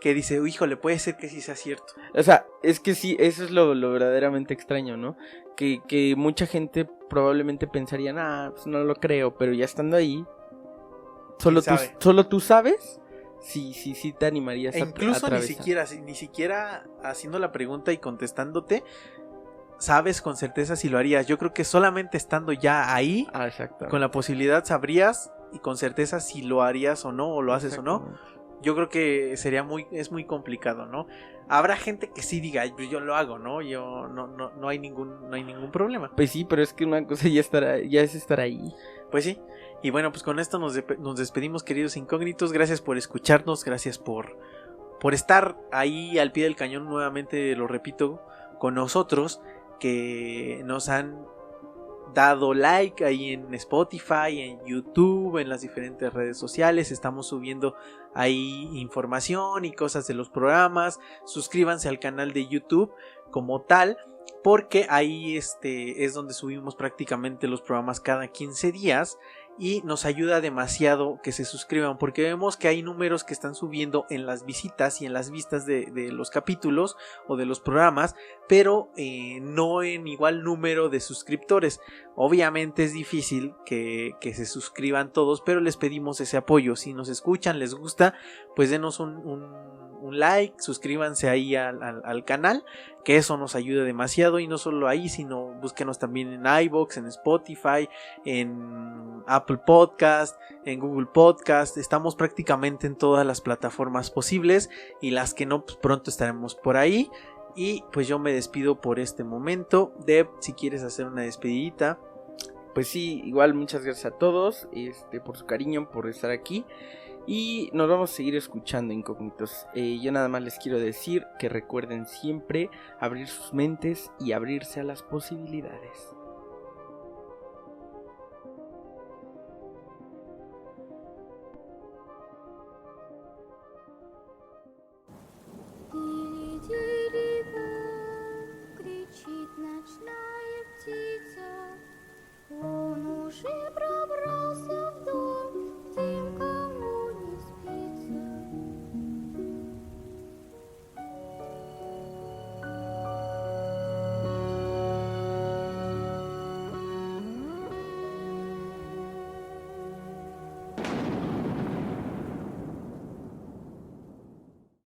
que dice, híjole, puede ser que sí sea cierto. O sea, es que sí, eso es lo verdaderamente extraño, ¿no? Que mucha gente probablemente pensaría, pues no lo creo, pero ya estando ahí, solo tú sabes si te animarías e incluso a atravesar. ni siquiera haciendo la pregunta y contestándote, sabes con certeza si lo harías. Yo creo que solamente estando ya ahí, con la posibilidad sabrías y con certeza si lo harías o no, o lo haces o no. Yo creo que es muy complicado, ¿no? Habrá gente que sí diga, yo lo hago, ¿no? Yo no hay ningún problema. Pues sí, pero es que una cosa ya es estar ahí. Pues sí. Y bueno, pues con esto nos despedimos, queridos incógnitos. Gracias por escucharnos, gracias por estar ahí al pie del cañón, nuevamente lo repito, con nosotros, que nos han dado like ahí en Spotify, en YouTube, en las diferentes redes sociales. Estamos subiendo ahí información y cosas de los programas. Suscríbanse al canal de YouTube como tal, porque ahí es donde subimos prácticamente los programas cada 15 días. Y nos ayuda demasiado que se suscriban, porque vemos que hay números que están subiendo en las visitas y en las vistas de los capítulos o de los programas, pero no en igual número de suscriptores. Obviamente es difícil que se suscriban todos, pero les pedimos ese apoyo. Si nos escuchan, les gusta, pues denos un like, suscríbanse ahí al canal, que eso nos ayuda demasiado. Y no solo ahí, sino búsquenos también en iVoox, en Spotify, en Apple Podcast, en Google Podcast. Estamos prácticamente en todas las plataformas posibles, y las que no, pues pronto estaremos por ahí. Y pues yo me despido por este momento. Deb, si quieres hacer una despedidita. Pues sí, igual muchas gracias a todos por su cariño, por estar aquí. Y nos vamos a seguir escuchando, incógnitos. Yo nada más les quiero decir que recuerden siempre abrir sus mentes y abrirse a las posibilidades. Кричит ночная птица, он уже бродит.